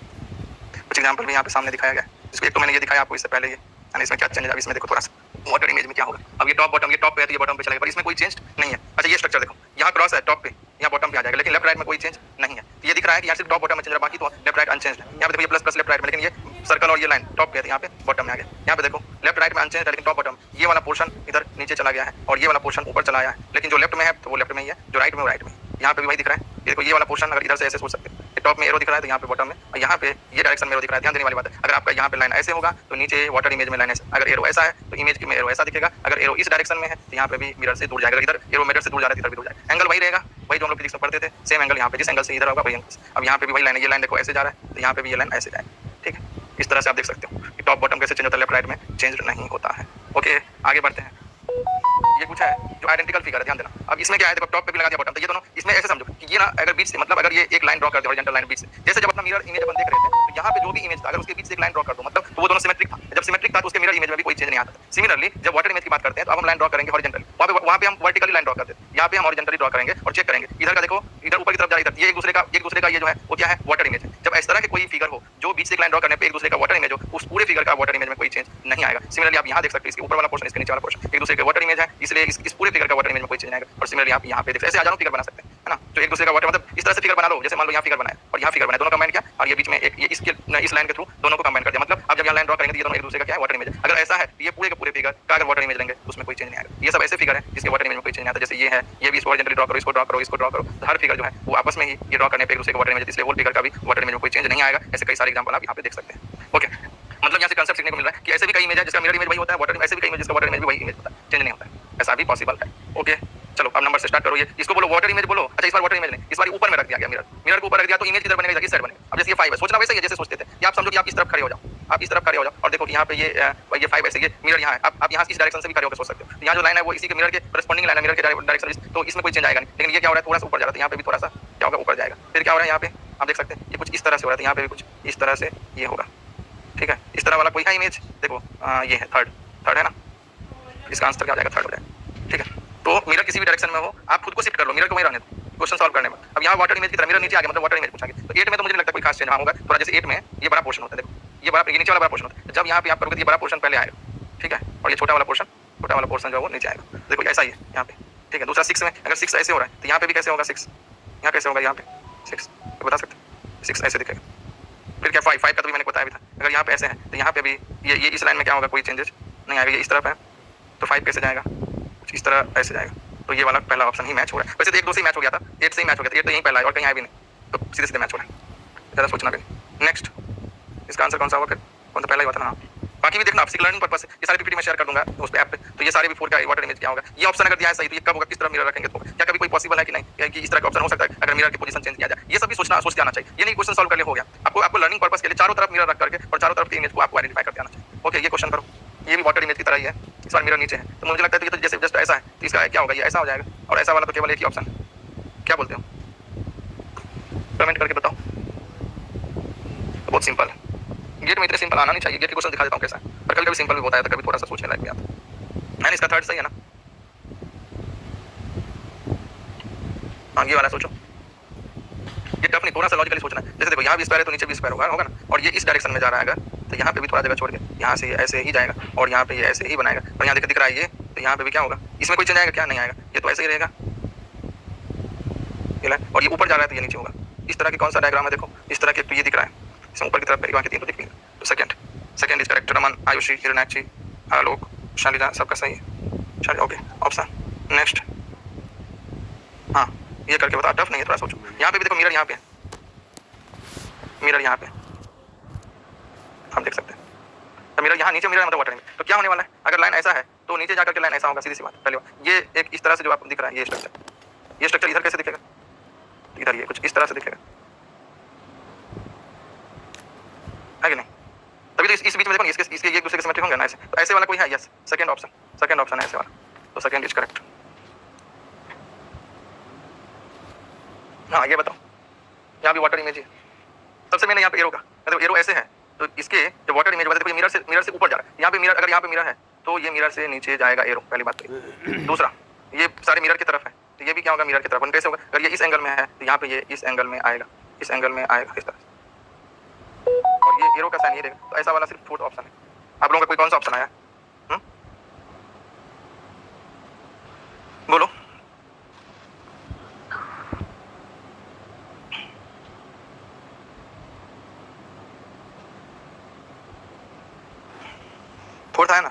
कुछ एग्जाम्पल भी यहाँ पे सामने दिखाया गया है, जिसको एक तो मैंने ये दिखाया आपको इससे पहले, ये यानी इसमें क्या चेंज है, अब इसमें देखो थोड़ा सा वाटर इमेज में क्या होगा, अब ये टॉप बॉटम, ये टॉप पे है तो ये बॉटम पे चलेगा, पर इसमें कोई चेंज नहीं है। अच्छा ये स्ट्रक्चर देखो यहाँ क्रॉस है टॉप पे, यहाँ बॉटम पे आ जाएगा, लेकिन लेफ्ट राइट में कोई चेंज नहीं है, तो ये दिख रहा है कि यहाँ सिर्फ टॉप बॉटम में चेंज रहा है, बाकी तो लेफ्ट राइट अनचेंज है। यहाँ पे देखो ये प्लस प्लस लेफ्ट राइट में, लेकिन ये सर्कल और ये लाइन टॉप पे है, यहाँ पे बॉटम में आ गया। यहाँ पे देखो लेफ्ट राइट में अनचेंज है, लेकिन टॉप बॉटम ये वाला पोर्शन इधर नीचे चला गया है और ये वाला पोर्शन ऊपर चला आया है, लेकिन जो लेफ्ट में है तो वो लेफ्ट में ही है, जो राइट में वो राइट में। यहाँ पे भी वही दिख रहा है, ये देखो ये वाला पोर्शन अगर इधर से ऐसे सोच सकते हैं, टॉप में एरो दिख रहा है तो यहाँ पे बॉटम में, और यहाँ पे ये डायरेक्शन में एरो दिख रहा है। ध्यान देने वाली बात है, अगर आपका यहाँ पे लाइन ऐसे होगा तो नीचे वाटर इमेज में लाइन ऐसे, अगर एरो ऐसा है तो इमेज में एरो ऐसा दिखेगा, अगर एरो इस डायरेक्शन में है तो यहाँ पे भी मिरर से दूर जाएगा, इधर एरो मिरर से दूर जा रहा है इधर भी दूर जाएगा, एंगल वही रहेगा, वही जो हम लोग फिजिक्स में पढ़ते थे, सेम एंगल यहाँ पे जिस एंगल से इधर होगा वही एंगल। अब यहाँ पे भी वही लाइन है, ये लाइन देखो ऐसे जा रहा है तो यहाँ पे भी ये लाइन ऐसे जाएगा, ठीक है। इस तरह से आप देख सकते हो कि टॉप बॉटम कैसे चेंज होता है, लेफ्ट राइट में चेंज नहीं होता है। ओके आगे बढ़ते हैं, ये कुछ है जो आइडेंटिकल फिगर है, ध्यान देना। अब इसमें क्या है, देखो टॉप पे भी लगा दिया बॉटम, तो ये दोनों इसमें ऐसे समझो कि ये ना अगर बीच से, मतलब अगर ये एक लाइन ड्रॉ कर दे हॉरिजॉन्टल लाइन बीच से, जैसे जब अपना मिरर इमेज अपन देख रहे थे तो यहाँ पे जो भी इमेज था अगर उसके बीच से एक लाइन ड्रॉ कर दो, मतलब तो वो दोनों सिमेट्रिक था। जब सिमेट्रिक था तो उसके मिरर इमेज में भी कोई चेंज नहीं आता था। सिमिलरली जब वाटर इमेज की बात करते हैं तो अब हम लाइन ड्रॉ करेंगे हॉरिजॉन्टली, वहाँ पे हम वर्टिकली लाइन ड्रॉ करते हैं, यहाँ पे हम हॉरिजॉन्टली ड्रॉ करेंगे और चेक करेंगे इधर का, देखो इधर ऊपर की तरफ जा रहा है, ये एक दूसरे का ये जो है वो क्या है, वाटर इमेज है। जब इस तरह के कोई फिगर हो जो बीच से एक लाइन ड्रॉ करने पे एक दूसरे का वाटर इमेज हो, उस पूरे फिगर का वाटर इमेज में कोई चेंज नहीं आएगा। सिमिलरली आप यहाँ देख सकते हैं इसके ऊपर वाला पोर्शन इसके नीचे वाला पोर्शन एक दूसरे का वाटर इमेज है, इसलिए इस पूरे फिगर का वाटर इमेज में कोई चेंज नहीं आएगा। और सिमिलरली आप यहाँ पे देख ऐसे हजारों फिगर बना सकते हैं, है ना, जो एक दूसरे का वाटर, मतलब इस तरह से फिगर बना लो, जैसे मान लो यहाँ फिगर बनाया और यहाँ फिगर बनाया, दोनों कंबाइन किया और ये बीच में एक ये इस लाइन के थ्रू दोनों को कंबाइन कर दिया, मतलब आप जब यहाँ लाइन ड्रॉ करेंगे तो ये दोनों एक दूसरे का क्या है, वाटर इमेज है। अगर ऐसा है तो ये पूरे के पूरे फिगर का अगर वाटर इमेज लेंगे तो उसमें कोई चेंज नहीं आएगा। ये सब ऐसे फिगर है जिसके वाटर इमेज में कोई चेंज नहीं आता, जैसे ये है, ये भी हॉरिजॉन्टली ड्रॉ करो, इसको ड्रॉ करो, इसको ड्रॉ करो, तो हर फिगर जो है वो आपस में ही ये ड्रॉ करने पे एक दूसरे का वाटर इमेज, इसलिए वो फिगर का भी वाटर इमेज में कोई चेंज नहीं आएगा। ऐसे कई सारे एग्जांपल आप यहाँ पे देख सकते हैं। ओके मतलब यहाँ से कंसेप्ट सीखने को मिल रहा है कि ऐसे भी कई इमेज है जिसका मिरर इमेज वही होता है, वाटर ऐसे भी कई इमेज जिसका वाटर इमेज भी वही इमेज होता है, चेंज नहीं होता है, ऐसा भी पॉसिबल है। ओके चलो अब नंबर से स्टार्ट करो, ये इसको बोलो वाटर इमेज बोलो। अच्छा इस बार वाटर इमेज नहीं, इस बार ऊपर में रख दिया गया, मिरर को ऊपर रख दिया तो इमेज किधर बनेगा, किस साइड बनेगा। अब जैसे ये 5 है, सोचना वैसे ही है जैसे सोचते थे, ये आप समझो कि आप इस तरफ खड़े हो जाओ, आप इस तरफ खड़े हो जाओ और देखो कि यहाँ पे ये 5 ऐसे ये मिरर यहाँ है, आप यहाँ इस डायरेक्शन से भी खड़े होकर सोच सकते हो। यहाँ जो लाइन है वो इसी के मिरर के करस्पॉन्डिंग लाइन है, मिरर के डायरेक्शन, तो इसमें कोई चेंज आएगा नहीं। लेकिन ये क्या हो रहा है, थोड़ा सा ऊपर जा रहा है, यहाँ पे भी थोड़ा सा क्या होगा, ऊपर जाएगा। फिर क्या हो रहा है यहाँ पे आप देख सकते हैं, ये कुछ इस तरह से हो रहा है, यहाँ पे भी कुछ इस तरह से ये होगा, ठीक है। इस तरह वाला कोई है इमेज, देखो ये है थर्ड है ना, इसका आंसर क्या हो जाएगा, थर्ड हो जाएगा, ठीक है। तो मिरर किसी भी डायरेक्शन में हो, आप खुद को शिफ्ट कर लो, मिरर को वहीं रहने दो क्वेश्चन सॉल्व करने में। अब यहाँ वाटर इमेज की तरह मिरर नीचे आ गया, मतलब वाटर इमेज पूछा गया। तो 8 में तो मुझे नहीं लगता कोई खास चेंज होगा, थोड़ा जैसे 8 में ये बड़ा पोर्शन होता है, देखो ये बड़ा, ये नीचे वाला बड़ा पोर्शन होता है। जब यहाँ पे आप करोगे तो ये बड़ा पोर्शन पहले आएगा, ठीक है, और ये छोटा वाला पोर्शन जो है वो नीचे आएगा। देखो ऐसा ही है यहाँ पे, ठीक है। दूसरा 6 में अगर 6 ऐसे हो रहा है तो यहाँ पे भी कैसे होगा 6, यहाँ कैसे होगा, यहाँ पे 6 बता सकते हैं, 6 ऐसे दिखेगा। फिर क्या 5 का तो भी मैंने बताया भी था, अगर यहाँ पे ऐसे है तो यहाँ पे भी ये इस लाइन में क्या होगा, कोई चेंजेस नहीं आएगा। ये इस तरफ है तो 5 कैसे जाएगा, कुछ इस तरह ऐसे जाएगा। तो ये वाला पहला ऑप्शन ही मैच हो रहा है। वैसे तो 1 2 से ही मैच हो गया था, 8 से ही मैच हो गया था, 8 तो यहीं पहला है और कहीं आया भी नहीं, तो सीधे सीधे मैच हो रहा है, ज़्यादा सोचना नहीं। नेक्स्ट इसका आंसर कौन सा होगा, फिर कौन सा पहला ही हुआ था ना। बाकी भी देखना आप लर्निंग पर्पस से, ये सारे पीपीटी में शेयर कर दूंगा उस ऐप पे। तो ये सारे बिफोर का वाटर इमेज क्या होगा, ये ऑप्शन अगर दिया है सही तो ये कब होगा, किस तरह मिरर रखेंगे, तो क्या कभी कोई पॉसिबल है कि नहीं कि इस तरह का ऑप्शन हो सकता है अगर मिरर की पोजीशन चेंज किया जाए। ये सब भी सोच के आना चाहिए, ये नहीं क्वेश्चन सॉल्व कर ले हो गया। आपको लर्निंग पर्पस के लिए चारों तरफ मिरर रख करके और चारों तरफ की इमेज को आपको आइडेंटिफाई करके आना चाहिए। ओके, ये क्वेश्चन करो, ये भी वाटर इमेज की तरह ही है, इस बार मिरर नीचे है, तो मुझे लगता है ये तो जैसे जस्ट ऐसा है, तो इसका क्या होगा, ये ऐसा हो जाएगा, और ऐसा वाला तो केवल एक ही ऑप्शन है। क्या बोलते हो, कमेंट करके बताओ। बहुत सिंपल है, गेट में इतने सिंपल आना नहीं चाहिए। गेट के क्वेश्चन दिखा देता हूँ कैसा है, पर कभी कभी सिंपल भी होता है, तो कभी थोड़ा सा सोचने लायक भी आता है। मैंने इसका थर्ड सही है ना, हाँ ये वाला सोचो, ये टफ नहीं, थोड़ा सा लॉजिकली सोचना है। जैसे देखो यहाँ भी स्क्वायर है तो नीचे भी स्क्वायर होगा ना, और ये इस डायरेक्शन में जा रहा है अगर, तो यहाँ पे भी थोड़ा जगह छोड़ के यहाँ से ये ऐसे ही जाएगा और यहाँ पे ये ऐसे ही बनाएगा, और यहाँ दिख रहा है ये, तो यहाँ पे भी क्या होगा, इसमें कोई चेंज आएगा क्या, नहीं आएगा, ये तो ऐसे ही रहेगा, और ये ऊपर जा रहा है तो ये नीचे होगा। इस तरह की कौन सा डायग्राम है, देखो इस तरह के, तो ये दिख रहा है, इसमें ऊपर की तरफ पहली 3 तो दिख नहीं, तो second is correct. Raman, Ayushi, Hiranakshi, Alok, Shalija, सबका सही है, चलिए ओके ऑप्शन नेक्स्ट। हाँ ये करके बताओ, टफ नहीं है, थोड़ा सोचो। यहाँ पे भी देखो मिरर, यहाँ पे मिरर, यहाँ पे हम देख सकते हैं, तो मिरर यहाँ नीचे, मिरर मतलब वाटर में, तो क्या होने वाला है, अगर लाइन ऐसा है तो नीचे जाकर के लाइन ऐसा होगा, सीधी सी बात। पहले ये एक इस तरह से जो आपको दिख रहा है, ये स्ट्रक्चर इधर कैसे दिखेगा, इधर ये कुछ इस तरह से दिखेगा, है कि नहीं, तभी तो इस बीच में देखो इसके एक दूसरे के सिमेट्रिक होंगे ना ऐसे, तो ऐसे वाला कोई है, यस सेकंड ऑप्शन है ऐसे वाला, तो सेकंड इज करेक्ट। हाँ ये बताओ, यहाँ भी वाटर इमेज है, सबसे मैंने यहाँ पे एरो का, मतलब एरो ऐसे है तो इसके जो वाटर इमेज वाला देखो, ये मिरर से ऊपर जा रहा है, यहाँ पे मिरर, अगर यहाँ पे मिरर है तो ये मिरर से नीचे जाएगा एरो, पहली बात तो। दूसरा ये सारे मिरर की तरफ है, तो ये भी क्या होगा, मिरर की तरफ। कैसे होगा, अगर ये इस एंगल में है तो यहाँ पे ये इस एंगल में आएगा, इस तरह से, और ये एरो का साइन ये रहेगा, तो ऐसा वाला सिर्फ फोर्थ ऑप्शन है। आप लोगों का कोई कौन सा ऑप्शन आया, बोलो। फोर्थ है ना,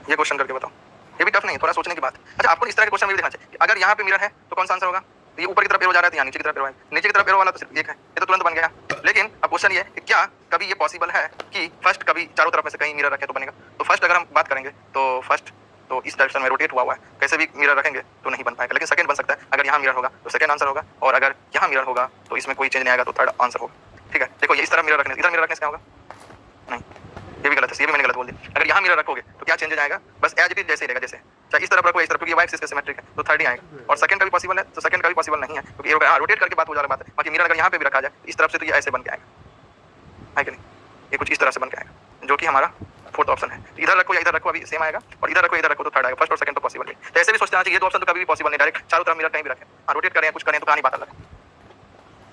ये क्वेश्चन करके बताओ, ये भी टफ नहीं है, थोड़ा सोचने की बात है। अच्छा आपको इस तरह के क्वेश्चन में भी देखना चाहिए, अगर यहाँ पे मिरर है तो कौन सा आंसर होगा, तो ये ऊपर की तरफ एरो जा रहा है तो यहाँ नीचे की तरफ एरो है, नीचे की तरफ एरो वाला तो सिर्फ एक है, ये तो तुरंत बन गया। लेकिन अब क्वेश्चन ये कि क्या कभी ये पॉसिबल है कि फर्स्ट कभी चारों तरफ में से कहीं मिरर रखें तो बनेगा, तो फर्स्ट अगर हम बात करेंगे तो फर्स्ट तो इस डायरेक्शन में रोटेट हुआ है, कैसे भी मिरर रखेंगे तो नहीं बन पाएगा। लेकिन सेकंड बन सकता है, अगर यहाँ मिरर होगा तो सेकंड आंसर होगा, और अगर यहाँ मिरर होगा तो इसमें कोई चेंज नहीं आएगा तो थर्ड आंसर होगा। ठीक है, देखो ये इस तरह मिरर रखने, इधर मिरर रखने से क्या होगा, नहीं ये भी गलत है, ये भी मैंने गलत बोल दिया। अगर यहाँ मिरर रखोगे तो क्या चेंज आएगा, बस एज इट इज जैसे ही रहेगा, जैसे चाहे इस तरफ रखो इस तरफ, क्योंकि वाई एक्सिस का सिमेट्रिक है तो थर्ड ही आएगा। और सेकंड का भी पॉसिबल है तो सेकंड का भी पॉसिबल नहीं है, क्योंकि रोटेट करके बात हो जा रहा बात है। बाकी मिरर अगर यहाँ पे भी रखा जाए इस तरफ से तो ये ऐसे बन के आएगा, है कि नहीं, ये कुछ इस तरह से बन के आएगा, जो कि हमारा फोर्थ ऑप्शन है। इधर रखो या इधर रखो अभी सेम आएगा, और इधर रखो तो थर्ड आएगा, फर्स्ट और सेकंड तो पॉसिबल है। तो ऐसे भी सोचते हैं ये दो ऑप्शन तो कभी भी पॉसिबल नहीं, डायरेक्ट चारों तरफ मिरर कहीं भी रखें, हाँ रोटेट करें कुछ करें तो कहानी बात अलग है।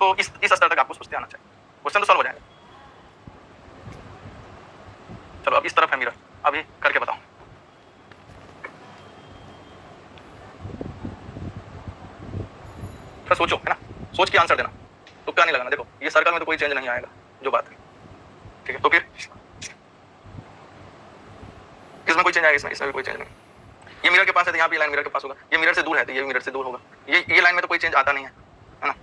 तो इस स्तर तक आपको सोचते आना चाहिए, क्वेश्चन तो सॉल्व हो जाएगा। चलो अब इस तरफ है मिरर, अभी करके बताओ। तो सोचो, है ना, सोच के आंसर देना, तो क्या नहीं लगाना। देखो ये सर्कल में तो कोई चेंज नहीं आएगा, जो बात है, ठीक है। तो फिर इसमें कोई चेंज आएगा, इसमें भी कोई चेंज नहीं। ये मिरर के पास है तो यहाँ पे लाइन मिरर के पास होगा, ये मिरर से दूर है तो ये मिरर से दूर होगा, ये लाइन में तो कोई चेंज आता नहीं है ना।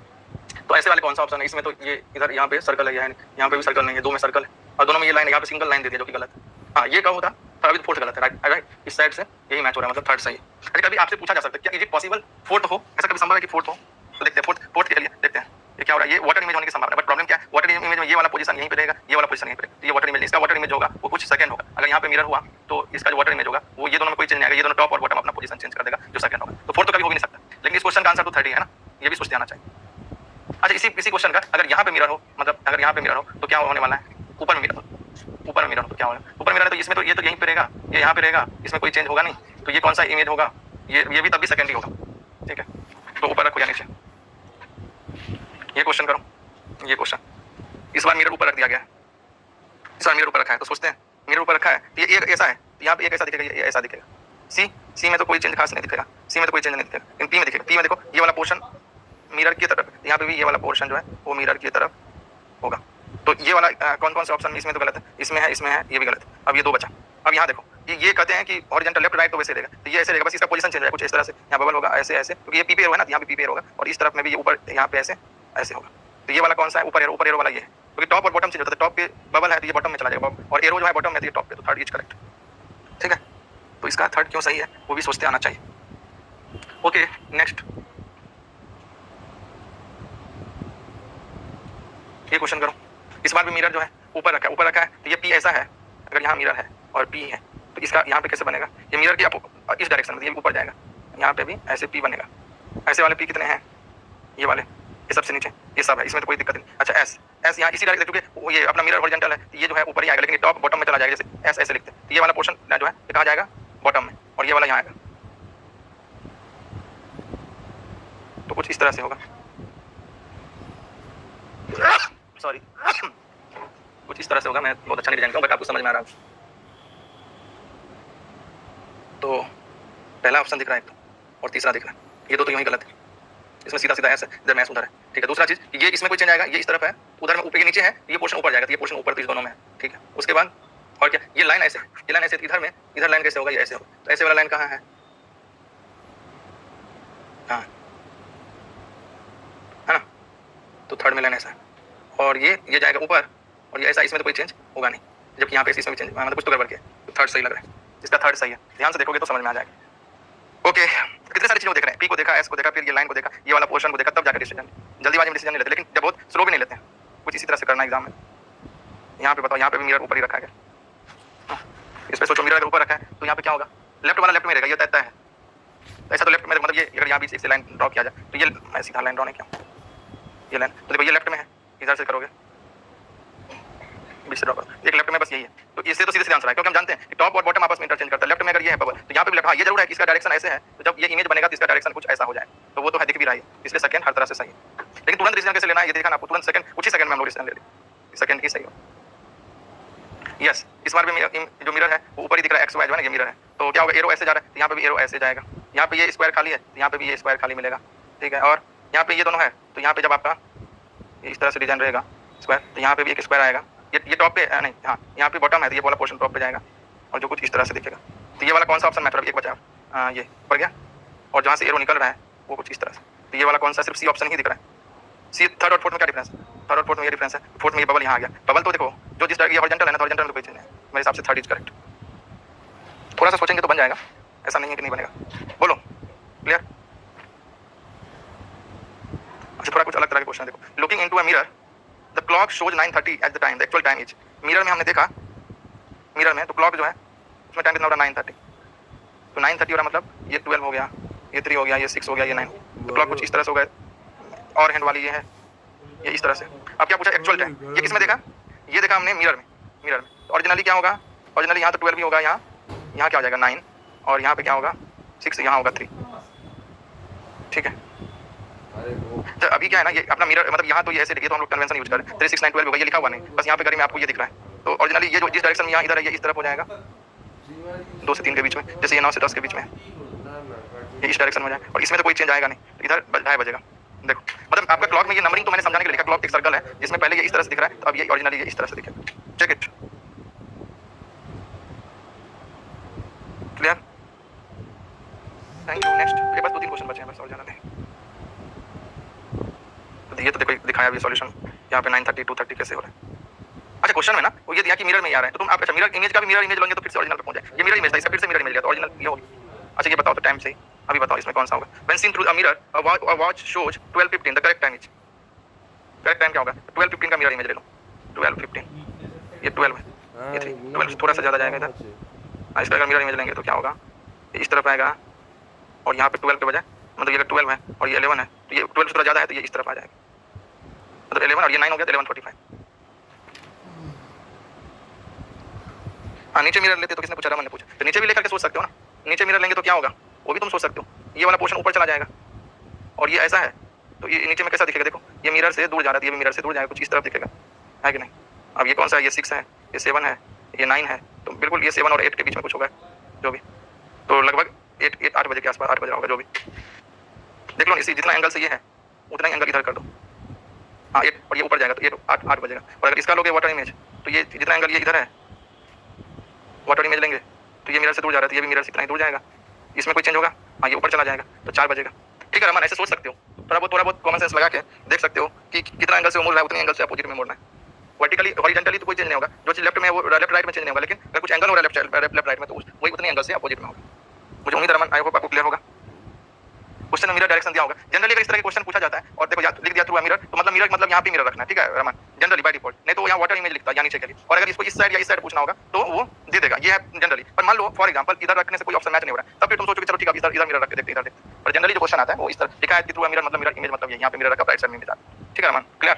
तो ऐसे वाले कौन सा ऑप्शन है, इसमें तो ये इधर यहाँ पे सर्कल है, यहाँ पे भी सर्कल नहीं है, दो में सर्कल है, और दोनों में ये लाइन यहाँ पे सिंगल लाइन दे दिया जो कि गलत है। हाँ ये कब होता है, अभी फोर्थ गलत है, राइट, इस साइड से यही मैच हो रहा है, मतलब थर्ड सही है। अच्छा कभी आपसे पूछा जा सकता है क्या ये पॉसिबल फोर्थ हो, ऐसा कभी संभव है कि फोर्थ हो, तो देखते हैं फोर्थ के लिए देखते हैं। ये क्या हो रहा है, ये वाटर इमेज होने की संभावना है। बट प्रॉब्लम क्या है, वाटर इमेज में ये वाला पोजीशन यहीं पे रहेगा, ये वाला पोजीशन यहीं पे रहेगा। तो ये वाटर इमेज, इसका वाटर इमेज होगा वो कुछ सेकंड होगा। अगर यहाँ पे मिरर हुआ तो इसका जो वाटर इमेज होगा वो ये दोनों में कोई चेंज नहीं आएगा, ये दोनों टॉप और बॉटम अपना पोजीशन चेंज कर देगा जो सेकंड होगा। तो फोर्थ तो कभी हो ही नहीं सकता। लेकिन इस क्वेश्चन का आंसर तो थर्ड ही है ना, ये भी सोचते आना चाहिए। अच्छा, इसी क्वेश्चन का अगर यहाँ पे मिरर हो, मतलब अगर यहाँ पे मिरर हो तो क्या होने वाला है, ऊपर में मिरर हो, ऊपर में मिरर हो तो क्या होगा, ऊपर मिरर है तो इसमें तो ये तो यहीं पे रहेगा, ये यहाँ पे रहेगा, इसमें कोई चेंज होगा नहीं। तो ये कौन सा इमेज होगा, ये भी तब भी सेकंड ही होगा। ठीक है, तो ऊपर रखो या नीचे, ये क्वेश्चन करो। ये क्वेश्चन इस बार मिरर ऊपर रख दिया गया है, इस बार मिरर ऊपर रखा है तो सोचते हैं मिरर ऊपर रखा है तो ये एक ऐसा है, तो यहाँ पे एक ऐसा दिखेगा, ये ऐसा दिखेगा। सी में तो कोई चेंज खास नहीं दिखेगा, सी में तो कोई चेंज नहीं दिखेगा, लेकिन पी में दिखेगा। पी में देखो ये वाला पोर्शन मिरर की तरफ, यहाँ पे भी ये वाला पोर्शन जो है वो मिरर की तरफ होगा। तो ये वाला कौन कौन से ऑप्शन इसमें तो गलत है, इसमें है, ये भी गलत है। अब ये दो बचा। अब यहाँ देखो ये कहते हैं कि हॉरिजॉन्टल लेफ्ट राइट तो वैसे रहेगा, तो ये ऐसे रहेगा, बस इसका पोजीशन चेंज है कुछ इस तरह से। यहाँ बबल होगा ऐसे ऐसे, क्योंकि ये पी पेयर होगा ना, यहाँ भी पी पेयर होगा, और इस तरफ में भी ये ऊपर यहाँ पे ऐसे ऐसे होगा। तो ये वाला कौन सा है, ऊपर एरो वाला ये है, क्योंकि टॉप और बॉटम चेंज होता है। टॉप पे बबल है तो ये बॉटम में चला जाएगा, और एरो जो है बॉटम में तो ये टॉप पे, तो थर्ड इज करेक्ट। ठीक है, तो इसका थर्ड क्यों सही है वो भी सोचते आना चाहिए। ओके, नेक्स्ट ये क्वेश्चन करो। इस बार भी मिरर जो है ऊपर रखा है, तो ये पी ऐसा है, अगर यहाँ मिरर है और पी है तो इसका यहाँ पे कैसे बनेगा, ये मिरर के इस डायरेक्शन में, ये ऊपर जाएगा, यहाँ पे भी ऐसे पी बनेगा। ऐसे वाले पी कितने हैं, ये वाले, ये सबसे नीचे ये सब है, इसमें तो कोई दिक्कत नहीं। अच्छा एस यहाँ इसी डायरेक्शन, क्योंकि ये अपना मिरर हॉरिजॉन्टल है तो ये जो है ऊपर ही आएगा, लेकिन टॉप बॉटम में चला जाएगा, जैसे एस ऐसे लिखते हैं। तो ये वाला पोर्शन जो है ये कहाँ जाएगा, बॉटम में, और ये वाला यहाँ आएगा। तो कुछ इस तरह से होगा, सॉरी कुछ इस तरह से होगा। मैं बहुत अच्छा नहीं जानता हूँ, बट आपको समझ में आ रहा है। तो पहला ऑप्शन दिख रहा है एक तो, और तीसरा दिख रहा है, ये दो तो यूं ही गलत है। इसमें सीधा सीधा ऐसे, इधर मैच उधर है। ठीक है, दूसरा चीज ये इसमें कोई चेंज आएगा, ये इस तरफ है, उधर में ऊपर, ये नीचे है, ये पोर्शन ऊपर जाएगा, तो ये पोर्शन ऊपर, तो इस दोनों में है। ठीक है, उसके बाद और क्या, ये लाइन ऐसे, ये लाइन ऐसे, इधर में इधर लाइन कैसे होगा, ये ऐसे होगा। तो ऐसे वाला लाइन कहाँ है, हाँ है ना, तो थर्ड में लाइन ऐसा है, और ये जाएगा ऊपर, और ये ऐसा, इसमें तो कोई चेंज होगा नहीं, जबकि यहाँ पे इसमें भी चेंज, मतलब कुछ तो गड़बड़ किया। तो थर्ड सही लग रहा है, इसका थर्ड सही है, ध्यान से देखोगे तो समझ में आ जाएगा। ओके, कितने सारी चीजों को देख रहे हैं, पी को देखा, एस को देखा, फिर ये लाइन को देखा, ये वाला पोर्शन को देखा, तब जाकर डिसीजन। जल्दीबाजी में डिसीजन नहीं लेते, लेकिन जब बहुत स्लो भी नहीं लेते हैं, कुछ इसी तरह से करना एग्जाम में। यहाँ पे बताओ, यहाँ पे भी मिरर ऊपर ही रखा गया, इस पे सोचो मिरर अगर ऊपर रखा है तो यहाँ पे क्या होगा, लेफ्ट वाला लेफ्ट में रहेगा, ये तय है। ऐसा तो लेफ्ट में, मतलब ये अगर यहाँ बीच से लाइन ड्रॉ किया जाए तो ये, मैं सीधा लाइन ड्रॉ नहीं किया, ये लाइन तो देखो ये लेफ्ट में है, इधर से करोगे बीच से ड्रॉ करो, एक लेफ्ट में, बस यही है। तो इससे तो सीधे सीधे आंसर है, क्योंकि हम जानते हैं कि टॉप और बॉटम आपस में इंटरचेंज करता है। लेफ्ट में अगर ये है बबल तो यहाँ पे भी लेफ्ट, हाँ ये जरूर है कि इसका डायरेक्शन ऐसे है, तो जब ये इमेज बनेगा तो इसका डायरेक्शन कुछ ऐसा हो जाए, तो वो तो है, दिख भी रहा है, इसलिए सेकंड हर तरह से सही है। लेकिन तुरंत डिसीजन कैसे लेना है ये देखा ना आपको, तुरंत सेकंड, कुछ ही सेकंड में हम लोग डिसीजन ले लें, सेकंड ही सही हो। यस, इस बार भी जो मिरर है वो ऊपर ही दिख रहा है, एक्स वाई जो है ना, ये मिरर है। तो क्या होगा, एरो ऐसे जा रहा है, तो यहाँ पे भी एरो ऐसे जाएगा, यहाँ पे ये स्क्वायर खाली है, यहाँ पे भी ये स्क्वायर खाली मिलेगा। ठीक है, और यहाँ पे ये दोनों है, तो यहाँ पे जब आपका इस तरह से डिजाइन रहेगा स्क्वायर, तो यहाँ पे भी एक स्क्वायर आएगा, ये टॉप पे नहीं, हाँ यहाँ पे बॉटम है, तो ये वाला पोर्शन टॉप पे जाएगा, और जो कुछ इस तरह से दिखेगा। तो ये वाला कौन सा ऑप्शन मैटर, एक बचा, ये ऊपर गया, और जहाँ से एरो निकल रहा है वो कुछ इस तरह से। तो ये वाला कौन सा, सिर्फ सी ऑप्शन ही दिख रहा है। सी थर्ड और फोर्थ में क्या डिफरेंस है, थर्ड और फोर्थ में ये डिफरेंस है, फोर्थ में ये बबल यहाँ आ गया। बबल तो देखो जो जिस ये हॉरिजॉन्टल है ना, तो हॉरिजॉन्टल में कोई चेंज नहीं है, मेरे हिसाब से थर्ड इज करेक्ट। थोड़ा सा सोचेंगे तो बन जाएगा, ऐसा नहीं है कि नहीं बनेगा। बोलो क्लियर। अच्छा, थोड़ा कुछ अलग तरह के क्वेश्चन देखो। Looking into a mirror, the clock shows 9:30 at the time, the actual time is. Mirror में हमने देखा, मिरर में तो क्लॉक जो है उसमें टाइम कितना हो रहा है, 9:30। तो 9:30 हो रहा मतलब ये 12 हो गया, ये 3 हो गया, ये 6 हो गया, ये 9। तो क्लॉक कुछ इस तरह से हो गया, और हैंड वाली ये है, ये इस तरह से। अब क्या पूछा, एक्चुअल टाइम, ये किसमें देखा, ये देखा हमने मिरर में। तो ओरिजिनली क्या होगा, ओरिजिनली यहाँ तो 12 भी होगा, यहाँ क्या हो जाएगा 9, और यहाँ पे क्या होगा 6, यहाँ होगा 3। ठीक है, तो अभी क्या है ना, ये अपना मिरर, मतलब यहाँ तो ये ऐसे देखिए, तो हम लोग कन्वेंशन यूज कर रहे हैं, 3, 6, 9, 12 होगा, ये लिखा हुआ नहीं, बस यहाँ पे करीब में आपको ये दिख रहा है। तो ओरिजिनली ये जो जिस डायरेक्शन में यहाँ इधर है, ये इस तरफ हो जाएगा 2 से 3 के बीच में, जैसे ये 9 से 10 के बीच में, ये इस डायरेक्शन में हो जाएगा, और इसमें तो कोई चेंज आएगा नहीं, तो इधर 2:30 बजेगा। देखो मतलब आपका क्लॉक में ये नंबरिंग तो मैंने समझाने के लिए लिखा, क्लॉक एक सर्कल है जिसमें पहले ये इस तरह से दिख रहा है, तो अब ये ओरिजिनली ये इस तरह से दिखेगा। Check it, clear, thank you. Next, ये बस 2-3 क्वेश्चन बचे हैं, बस और जाना नहीं। तो ये तो देखो दिखाया अभी सॉल्यूशन, यहाँ पे 9:30 2:30 कैसे हो रहा है। अच्छा, क्वेश्चन में ना वो ये दिया कि मिरर में ही आ रहा है, तो तुम आप अच्छा मिरर इमेज का भी मिरर इमेज लोगे तो फिर से ओरिजिनल पे पहुंच जाए। ये मिरर इमेज था, इसका फिर से मिरर इमेज लिया तो ओरिजिनल ये होगी। अच्छा ये बताओ तो टाइम सही, अभी बताओ इसमें कौन सा होगा। When seen through a mirror a watch shows 12:15, the correct time is. Correct time क्या होगा? 12 15 का मिरर इमेज ले लो, 12 15, ये 12 है, ये 3, 12 थोड़ा सा ज़्यादा जाएगा इधर। इस तरह का मिरर इमेज लेंगे तो क्या होगा, इस तरफ आएगा और यहाँ पे 12 के बजाय मतलब ये 12 है और ये 11 है, तो ये 12 थोड़ा ज़्यादा है तो ये इस तरफ आ जाएगा, मतलब 11 और ये 9 हो गया तो 11:45। हाँ नीचे मिरर लेते तो किसने पूछा? रमन ने पूछा। तो नीचे भी लेकर के सोच सकते हो ना, नीचे मिरर लेंगे तो क्या होगा वो भी तुम सोच सकते हो। ये वाला पोर्शन ऊपर चला जाएगा और ये ऐसा है तो ये नीचे में कैसा दिखेगा? देखो ये मिरर से दूर जा रहा है, ये भी मिरर से दूर जाएगा, कुछ इस तरफ दिखेगा, है कि नहीं? अब ये कौन सा है? ये 6 है, ये 7 है, ये 9 है, तो बिल्कुल ये 7 और 8 के बीच में कुछ होगा जो भी, तो लगभग 8 बजे के आसपास, 8 बजे होगा जो भी। देख लो इसी जितना एंगल से ये है उतना ही एंगल इधर कर दो। हाँ 8 और ये ऊपर जाएगा तो ये 8 बजेगा। और अगर इसका लोगे वाटर इमेज तो ये जितना एंगल ये इधर है वाटर इमेज लेंगे तो ये मिरर से दूर जा रहा है तो ये भी मिरर से इतना ही दूर जाएगा, इसमें कोई चेंज होगा? हाँ ये ऊपर चला जाएगा तो 4 बजेगा। ठीक है रमन, ऐसे सोच सकते हो, थोड़ा बहुत कॉमन सेंस लगा के देख सकते हो कि कितना एंगल से वो मुड़ रहा है उतने एंगल से अपोजिट में मुड़ना है। वर्टिकली हॉरिजॉन्टली तो कोई चेंज नहीं होगा, जो चीज लेफ्ट में है वो लेफ्ट राइट में चेंज नहीं होगा, लेकिन अगर कुछ एंगल हो रहा है लेफ्ट राइट में तो वही उतने एंगल से अपोजिट में होगा। मुझे उम्मीद है रमन, आई होप आपको क्लियर होगा। क्वेश्चन में मिरर डायरेक्शन दिया होगा। जनरली अगर इस तरह के क्वेश्चन पूछा जाता है और देखो लिख दिया थ्रू मिरर तो मतलब मिरर मतलब यहाँ पे मिरर रखना है, ठीक है रमन, जनरली बाय डिफॉल्ट, नहीं तो यहाँ वाटर इमेज लिखता है या नीचे के लिए। और अगर इसको इस साइड या इस साइड पूछना होगा तो वो दे देगा, ये है जनरली। पर मान लो फॉर एग्जांपल इधर रखने से कोई ऑप्शन मैच नहीं हो रहा है, तब फिर तुम सोचोगे चलो ठीक है इधर मिरर रख के देखते इधर देखते। पर जनरली जो क्वेश्चन आता है वो इस तरह लिखा है कि थ्रू मिरर मतलब मिरर इमेज मतलब यहाँ पे मिरर रखा राइट साइड में इमेज आता है। ठीक है रमन, क्लियर?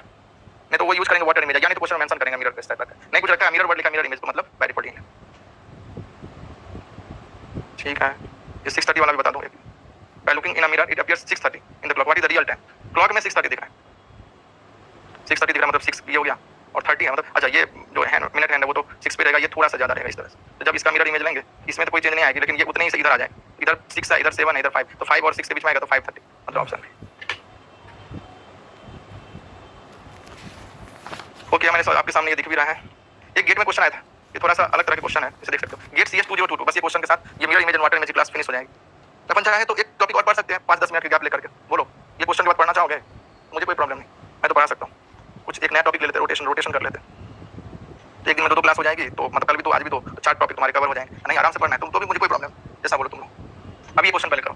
नहीं तो वो यूज करेंगे वाटर इमेज, यानी तो क्वेश्चन मेंशन करेंगे मिरर पे इस टाइप का, नहीं कुछ रखा है मिरर वर्ड लिखा मिरर इमेज तो मतलब बाय डिफॉल्ट ही है। ठीक है, ये 6:30 वाला भी बता दूं। By looking in a mirror, it appears 6:30 in the clock. What is the real time? Clock में 6:30 दिख रहा है, 6:30 दिख रहा है मतलब 6 ये हो गया और 30 है मतलब, अच्छा ये जो है मिनट हैंड है वो तो 6 पे रहेगा, ये थोड़ा सा ज़्यादा रहेगा इस तरह से। तो जब इसका मिरर इमेज लेंगे इसमें तो कोई चेंज नहीं आएगी, लेकिन ये उतने ही से इधर आ जाए, इधर 6 है इधर 7 है इधर 5, तो 5 और 6 के बीच में आएगा तो 5:30 मतलब ऑप्शन है। ओके मैंने आपके सामने ये दिख भी रहा है। एक गेट में क्वेश्चन आया था, ये थोड़ा सा अलग तरह का क्वेश्चन है, इसे देख सकते हो। गेट CS2022, बस ये क्वेश्चन के साथ ये mirror image and water image class finish हो जाएगी। अपन चाहे तो एक टॉपिक और पढ़ सकते हैं 5-10 मिनट के गैप लेकर के। बोलो ये क्वेश्चन के बाद पढ़ना चाहोगे? मुझे कोई प्रॉब्लम नहीं, मैं तो पढ़ा सकता हूँ। कुछ एक नया टॉपिक ले लेते, रोटेशन कर लेते। तो एक दिन में 2 क्लास हो जाएगी, तो मतलब कल भी तो आज भी तो 4 टॉपिक तुम्हारे कवर हो जाएंगे। नहीं आराम से पढ़ना है तुम तो भी, मुझे कोई प्रॉब्लम, जैसा बोलो तुम लोग। अब ये क्वेश्चन पहले करो।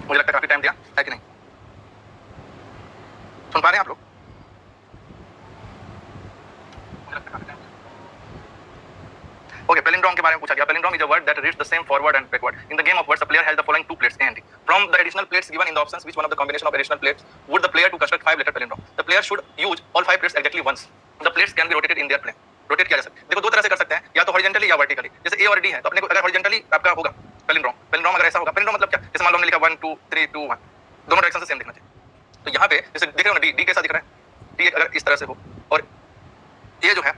मुझे लगता है काफी टाइम दिया है कि नहीं? सुन पा रहे हैं आप लोग? Okay, palindrome के बारे में पूछा गया। Palindrome is a word that reads the same forward and backward. In the game of words, the player has the following 2 plates A and D. From the additional plates given in the options, which one of the combination of additional plates would the player to construct 5-letter palindrome? The player should use all 5 plates exactly once. The plates can be rotated in their plane. Rotate किया जा सकता है। देखो 2 तरह से कर सकते हैं, या तो हॉरिजॉन्टली या वर्टिकली। जैसे A और D है तो अपने को अगर हॉरिजॉन्टली आपका होगा पैलिंड्रोम अगर ऐसा होगा, पैलिंड्रोम मतलब क्या? जैसे मान लो हमने लिखा 1 2 3 2 1, दोनों डायरेक्शन से सेम दिखना चाहिए। तो यहाँ पे जैसे देख रहे हो ना D कैसा दिख रहा है? D अगर इस तरह से हो और ये जो है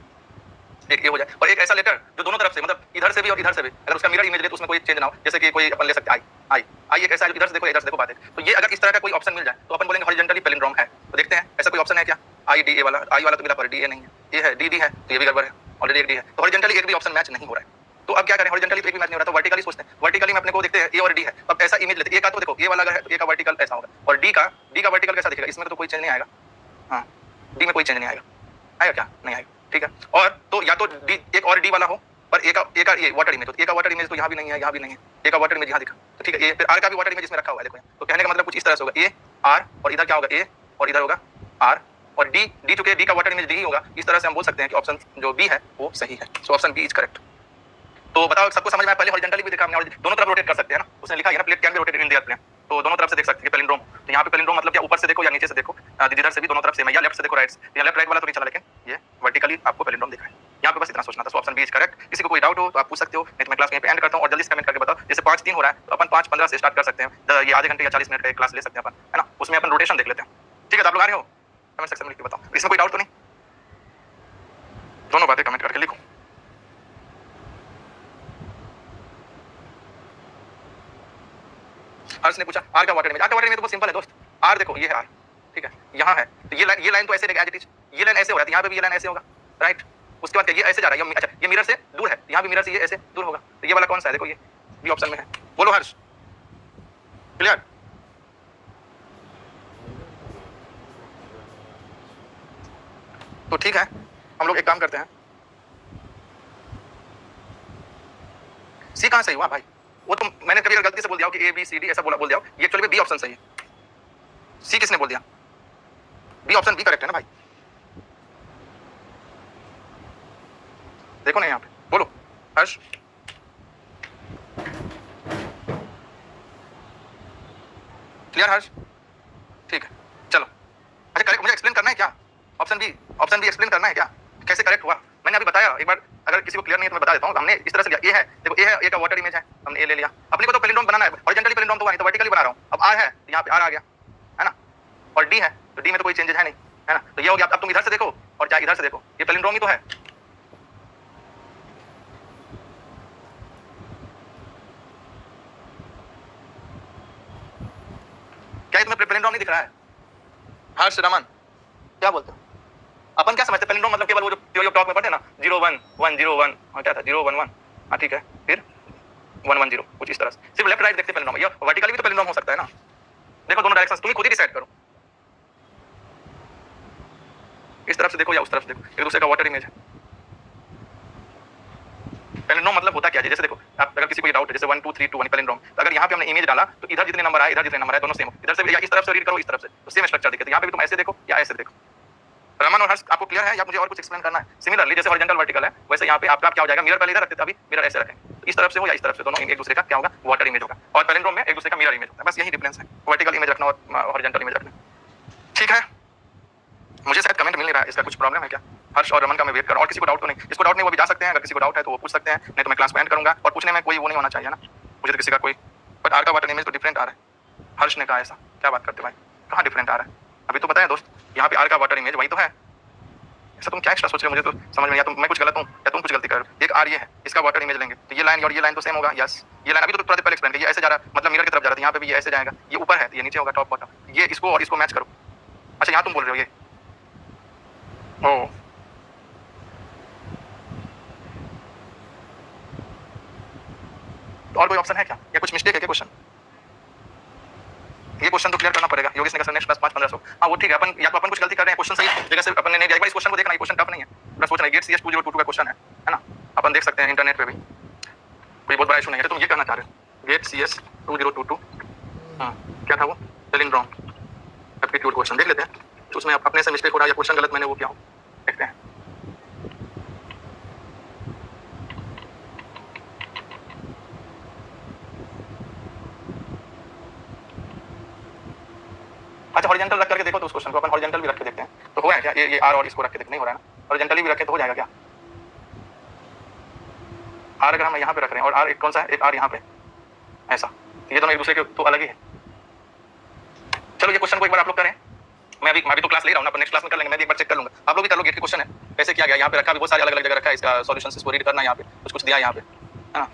एक ये हो जाए, और एक ऐसा लेटर जो दोनों तरफ से मतलब इधर से भी और इधर से भी, अगर उसका मिरर इमेज ले तो उसमें कोई चेंज ना हो। जैसे कि कोई अपन ले सकते हैं आई एक ऐसा है, इधर से देखो बात है। तो ये अगर इस तरह का कोई ऑप्शन मिल जाए तो अपन बोलेंगे हॉरिजॉन्टली पैलिंड्रोम है। तो देखते हैं ऐसा कोई ऑप्शन है क्या? आई वाला तो मिला पर DA नहीं है, ये है D है, तो ये भी गड़बड़ है, ऑलरेडी एक D है। तो हॉरिजॉन्टली एक भी ऑप्शन मैच नहीं हो रहा है, तो अब क्या करें? हॉरिजॉन्टली एक भी मैच नहीं हो रहा तो वर्टिकली सोचते हैं। वर्टिकली में अपने को देखते हैं A और D है, अब ऐसा इमेज लेते हैं। A का तो देखो A वाला अगर है तो A का वर्टिकल ऐसा होगा, और D का वर्टिकल कैसा दिखेगा? इसमें तो कोई चेंज नहीं आएगा। हाँ D में कोई चेंज नहीं आएगा, आएगा क्या? नहीं आएगा। ठीक है, और तो या तो D एक और D वाला हो, पर A का ये वाटर इमेज, तो A का वाटर इमेज तो यहाँ भी नहीं है, यहाँ भी नहीं है, A का वाटर इमेज यहाँ दिखा, तो ठीक है। ये फिर R का भी वाटर इमेज इसमें रखा हुआ है, देखो। तो कहने का मतलब कुछ इस तरह से होगा, A R और इधर क्या होगा? A और इधर होगा R, और D चूंकि D का वाटर इमेज D ही होगा, इस तरह से हम बोल सकते हैं कि ऑप्शन जो B है वो सही है। So option B is correct. तो बताओ सबको समझ में आया? पहले हॉरिजॉन्टली भी देखा हमने, दोनों तरफ रोटेट कर सकते हैं ना, उसने लिखा है ना plate can be rotated in the air plane, तो दोनों तरफ से देख सकते हैं पैलिंड्रोम। तो यहाँ पे पैलिंड्रोम मतलब क्या, ऊपर से देखो या नीचे से देखो, जिधर से भी दोनों तरफ से, या लेफ्ट से देखो राइट से, या लेफ्ट राइट वाला तो नहीं चला, लेकिन ये वर्टिकली आपको पैलिंड्रोम दिखा है। यहाँ पे बस इतना सोचना था। So option B is correct. किसी को कोई डाउट हो तो आप पूछ सकते हो, नहीं तो मैं क्लास यहीं पे एंड करता हूँ। और जल्दी से कमेंट करके बताओ, जैसे 5-3 हो रहा है तो अपन 5-15 से स्टार्ट कर सकते हैं, ये आधे घंटे या 40 मिनट का एक क्लास ले सकते हैं अपन, है ना, उसमें अपन रोटेशन देख लेते हैं। ठीक है, तो आप लोग आ रहे हो? कमेंट सेक्शन में लिख के बताओ, इसमें कोई डाउट तो नहीं? दोनों बातें कमेंट करके लिखो। हर्ष ने पूछा आर का वाटर इमेज, आर का वाटर इमेज तो बहुत सिंपल है दोस्त। आर देखो, ये है आर, ठीक है, यहाँ है, तो ये लाइन तो ऐसे रहेगा एज इट इज, ये लाइन ऐसे हो रहा है, यहाँ पे भी ये लाइन ऐसे होगा, राइट। उसके बाद क्या, ये ऐसे जा रहा है, अच्छा ये मिरर से दूर है, यहाँ भी मिरर से ये ऐसे दूर होगा, तो ये वाला कौन सा है? देखो ये बी ऑप्शन में है। बोलो हर्ष, क्लियर? तो ठीक है, हम लोग एक काम करते हैं, सी कहाँ सही हुआ भाई? वो तो मैंने कभी गलती से बोल दिया कि ए बी सी डी ऐसा बोल दिया, ये एक्चुअली बी ऑप्शन सही है। सी किसने बोल दिया? बी ऑप्शन बी करेक्ट है ना भाई? देखो ना यहाँ पे, बोलो हर्ष। क्लियर हर्ष? ठीक है, चलो। अच्छा करेक्ट मुझे एक्सप्लेन करना है क्या? ऑप्शन बी एक्सप्लेन करना है क्या, कैसे करेक्ट हुआ? मैंने अभी बताया, एक बार अगर किसी को क्लियर नहीं है तो मैं बता देता हूँ। हमने इस तरह से लिया, ए है, देखो ए है, ए का वाटर इमेज है, हमने ए ले लिया। अपने को तो पैलिंड्रोम बनाना है, हॉरिजॉन्टली पैलिंड्रोम तो हुआ नहीं, तो वर्टिकली बना रहा हूँ। अब आर है, यहाँ पे आर आ गया, है ना, और डी है, तो डी में तो कोई चेंजेस है नहीं, है ना, तो ये हो गया। अब तुम इधर से देखो और चाहे इधर से देखो, ये पैलिंड्रोम ही तो है। क्या तुम्हें पैलिंड्रोम नहीं दिख रहा है? हर्ष रमन क्या बोलते हो? अपन क्या समझते हैं पैलिंड्रोम मतलब केवल वो जो थ्योरी ऑफ टॉक में पढ़ते हैं ना, 0 1 1 0 1, हाँ क्या था 0 1 1, हाँ ठीक है, फिर 1 1 0, कुछ इस तरह से सिर्फ लेफ्ट राइट देखते पैलिंड्रोम। ये वर्टिकली भी तो पैलिंड्रोम हो सकता है ना। देखो दोनों डायरेक्शंस तुम ही खुद ही डिसाइड करो, इस तरफ से देखो या उस तरफ से देखो, एक दूसरे का वाटर इमेज है। पैलिंड्रोम मतलब होता क्या है? जैसे देखो, आप अगर किसी को ये डाउट है, जैसे 1 2 3 2 1 पैलिंड्रोम, तो अगर यहाँ पे हमने इमेज डाला तो इधर जितने नंबर आए, इधर जितने नंबर आए, दोनों सेम, इधर से या इस तरफ से रीड करो, इस तरफ से, तो सेम स्ट्रक्चर दिखे। तो यहाँ पे भी तुम ऐसे देखो या ऐसे देखो। रमन और हर्ष आपको क्लियर है या मुझे और कुछ एक्सप्लेन करना है? सिमिलरली जैसे हॉरिजॉन्टल वर्टिकल है, वैसे यहाँ पे आपका क्या हो जाएगा, मिरर पहले इधर रखते थे, अभी मिरर ऐसे रखें, तो इस तरफ से हो या इस तरफ से, दोनों एक दूसरे का क्या होगा, वाटर इमेज होगा। और पैलिंड्रोम में एक दूसरे का मिरर इमेज होता है, बस यही डिफरेंस है, वर्टिकल इमेज रखना और हॉरिजॉन्टल इमेज रखना। ठीक है, मुझे शायद कमेंट मिल नहीं रहा है, इसका कुछ प्रॉब्लम है क्या? हर्ष और रमन का मैं वेट कर रहा हूँ। और किसी को डाउट तो नहीं? जिसको डाउट नहीं वो भी जा सकते हैं, अगर किसी को डाउट है तो वो पूछ सकते हैं, नहीं तो मैं क्लास में एंड करूंगा। और पूछने में कोई वो नहीं होना चाहिए ना, मुझे तो किसी का कोई, बट आर का वाटर इमेज तो डिफरेंट आ रहा है। हर्ष ने कहा ऐसा, क्या बात करते भाई, कहाँ डिफरेंट आ रहा है? अभी तो बताया दोस्त, यहाँ पे आर का वाटर इमेज वही तो है। ऐसा तुम क्या एक्स्ट्रा सोच रहे हो? मुझे तो समझ में, या तो मैं कुछ गलत हूँ या तुम कुछ गलती कर रहे हो। एक आर ये है, इसका वाटर इमेज लेंगे तो ये लाइन और ये लाइन तो सेम होगा। यस, ये लाइन अभी तो थोड़ा पहले एक्सप्लेन किया, ये ऐसे जा रहा है मतलब मिरर की तरफ जा रहा है, यहाँ पे भी ये ऐसे जाएगा, ये ऊपर है तो ये नीचे होगा, टॉप बॉटम। ये इसको और इसको मैच करो। अच्छा यहाँ तुम बोल रहे हो ये, ओ और कोई ऑप्शन है क्या, या कुछ मिस्टेक है क्या क्वेश्चन? ये क्वेश्चन तो क्लियर करना पड़ेगा। योगेश ने कहा सर नेक्स्ट क्लास 5-1500। हाँ वो ठीक है, अपन या तो अपन कुछ गलती कर रहे हैं, क्वेश्चन सही जगह से अपन ने नहीं दिया। एक बार इस क्वेश्चन को देखना, ये क्वेश्चन टफ नहीं है, पूरा सोचना है। गेट CS 2022 का क्वेश्चन है ना, अपन देख सकते हैं इंटरनेट पे भी, कोई बहुत बड़ा इशू नहीं है। तुम ये कहना चाह रहे हो गेट CS 2022, हाँ क्या था वो, पैलिंड्रोम एप्टीट्यूड क्वेश्चन देख लेते हैं, तो उसमें अपने से मिस्टेक हो रहा है या क्वेश्चन गलत मैंने वो किया हो, देखते हैं। अच्छा हॉरिजॉन्टल रख करके देखो तो उस क्वेश्चन को अपन हॉरिजॉन्टल भी रख के देखते हैं, तो हो रहा है क्या ये आर और इसको रख के देख, नहीं हो रहा है ना, हॉरिजॉन्टली भी रखे तो हो जाएगा क्या? आर अगर हम यहाँ पे रख रहे हैं और आर एक कौन सा है, एक आर यहाँ पे ऐसा, ये दोनों एक दूसरे के तो अलग ही है। चलो ये क्वेश्चन को एक बार आप लोग करें, मैं भी तो क्लास ले रहा हूँ ना, अपन नेक्स्ट क्लास में कर लेंगे, मैं भी एक बार चेक कर लूंगा। आप लोग भी कर लो, गेट के क्वेश्चन है कैसे किया गया, यहाँ पे रखा भी बहुत सारे अलग अलग जगह रखा है, इसका सॉल्यूशन इसको रीड करना, यहाँ पे कुछ कुछ दिया यहाँ पे, है ना।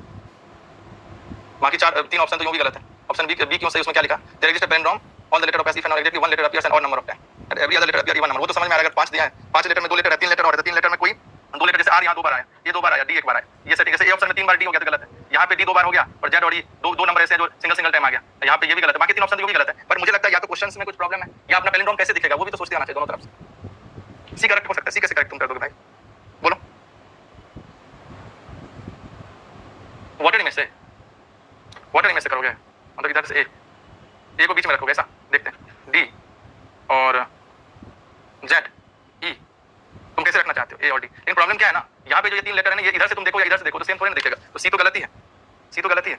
बाकी 3 ऑप्शन तो यूँ भी गलत है। ऑप्शन बी क्यों सही, उसमें क्या लिखा, there exist a palindrome all the letters of S if and exactly one letter appears an odd number of time and every other letter appear even number. वो तो समझ में आ रहा है, अगर 5 दिया है, 5 लेटर में 2 लेटर है, 3 लेटर और है, 3 लेटर में कोई 2 लेटर, जैसे आर यहाँ 2 बार आया, ये 2 बार आया, डी 1 बार आया, ये सेटिंग। जैसे ए ऑप्शन में 3 बार डी हो गया तो गलत है, यहाँ पे डी 2 बार हो गया और जेड और ई 2 नंबर ऐसे जो सिंगल टाइम आ गया, यहाँ पे ये भी गलत है। बाकी 3 ऑप्शन तो भी गलत है, पर मुझे लगता है या तो क्वेश्चंस में कुछ प्रॉब्लम है या अपना पैलिंड्रोम कैसे दिखेगा वो भी तो सोचते आना चाहिए दोनों तरफ से। सी करेक्ट हो सकता है, सी कैसे करेक्ट तुम कर दोगे भाई, बोलो। वाटर इमेज से करोगे, मतलब इधर से ए को बीच में रखोगे, ऐसा देखते हैं। डी और जेड ई तुम कैसे रखना चाहते हो, ए और डी। लेकिन प्रॉब्लम क्या है ना, यहाँ पे जो ये 3 लेटर है ना, ये इधर से तुम देखो या इधर से देखो तो सेम थोड़ी ना दिखेगा, तो सी तो गलती है, सी तो गलती है।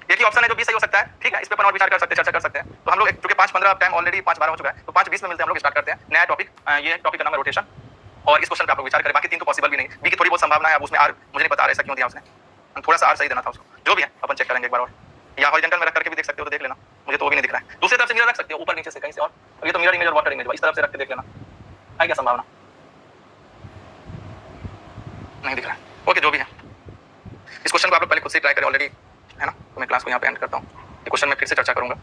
एक ही ऑप्शन है जो बी सही हो सकता है, ठीक है, इस पे अपन और विचार कर सकते हैं, चर्चा कर सकते हैं। तो हम लोग चूंकि 5:15 टाइम ऑलरेडी 5:12 हो चुका है, तो 5:20 में मिलते हैं, हम लोग स्टार्ट करते हैं नया टॉपिक। ये टॉपिक का नाम है रोटेशन, और इस क्वेश्चन पे आप लोग विचार करें। बाकी 3 तो पॉसिबल भी नहीं, बी की थोड़ी बहुत संभावना है, अब उसमें आर मुझे नहीं पता ऐसा क्यों दिया उसने, थोड़ा सा आर सही देना था उसको, जो भी है अपन चेक करेंगे एक बार और, या हॉरिजॉन्टल में रख करके भी देख सकते हो तो देख लेना, मुझे तो वो भी नहीं दिख रहा है। दूसरी तरफ से मिरर रख सकते हो, ऊपर नीचे से कहीं से, और ये तो मिरर इमेज और वाटर इमेज, इस तरफ से रख के देख लेना, है क्या संभावना? नहीं दिख रहा है, ओके जो भी है। इस क्वेश्चन को आप लोग पहले खुद से ट्राई करें ऑलरेडी, है ना। तो मैं क्लास को यहाँ पे एंड करता हूँ, ये क्वेश्चन में फिर से चर्चा करूंगा।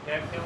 कैसे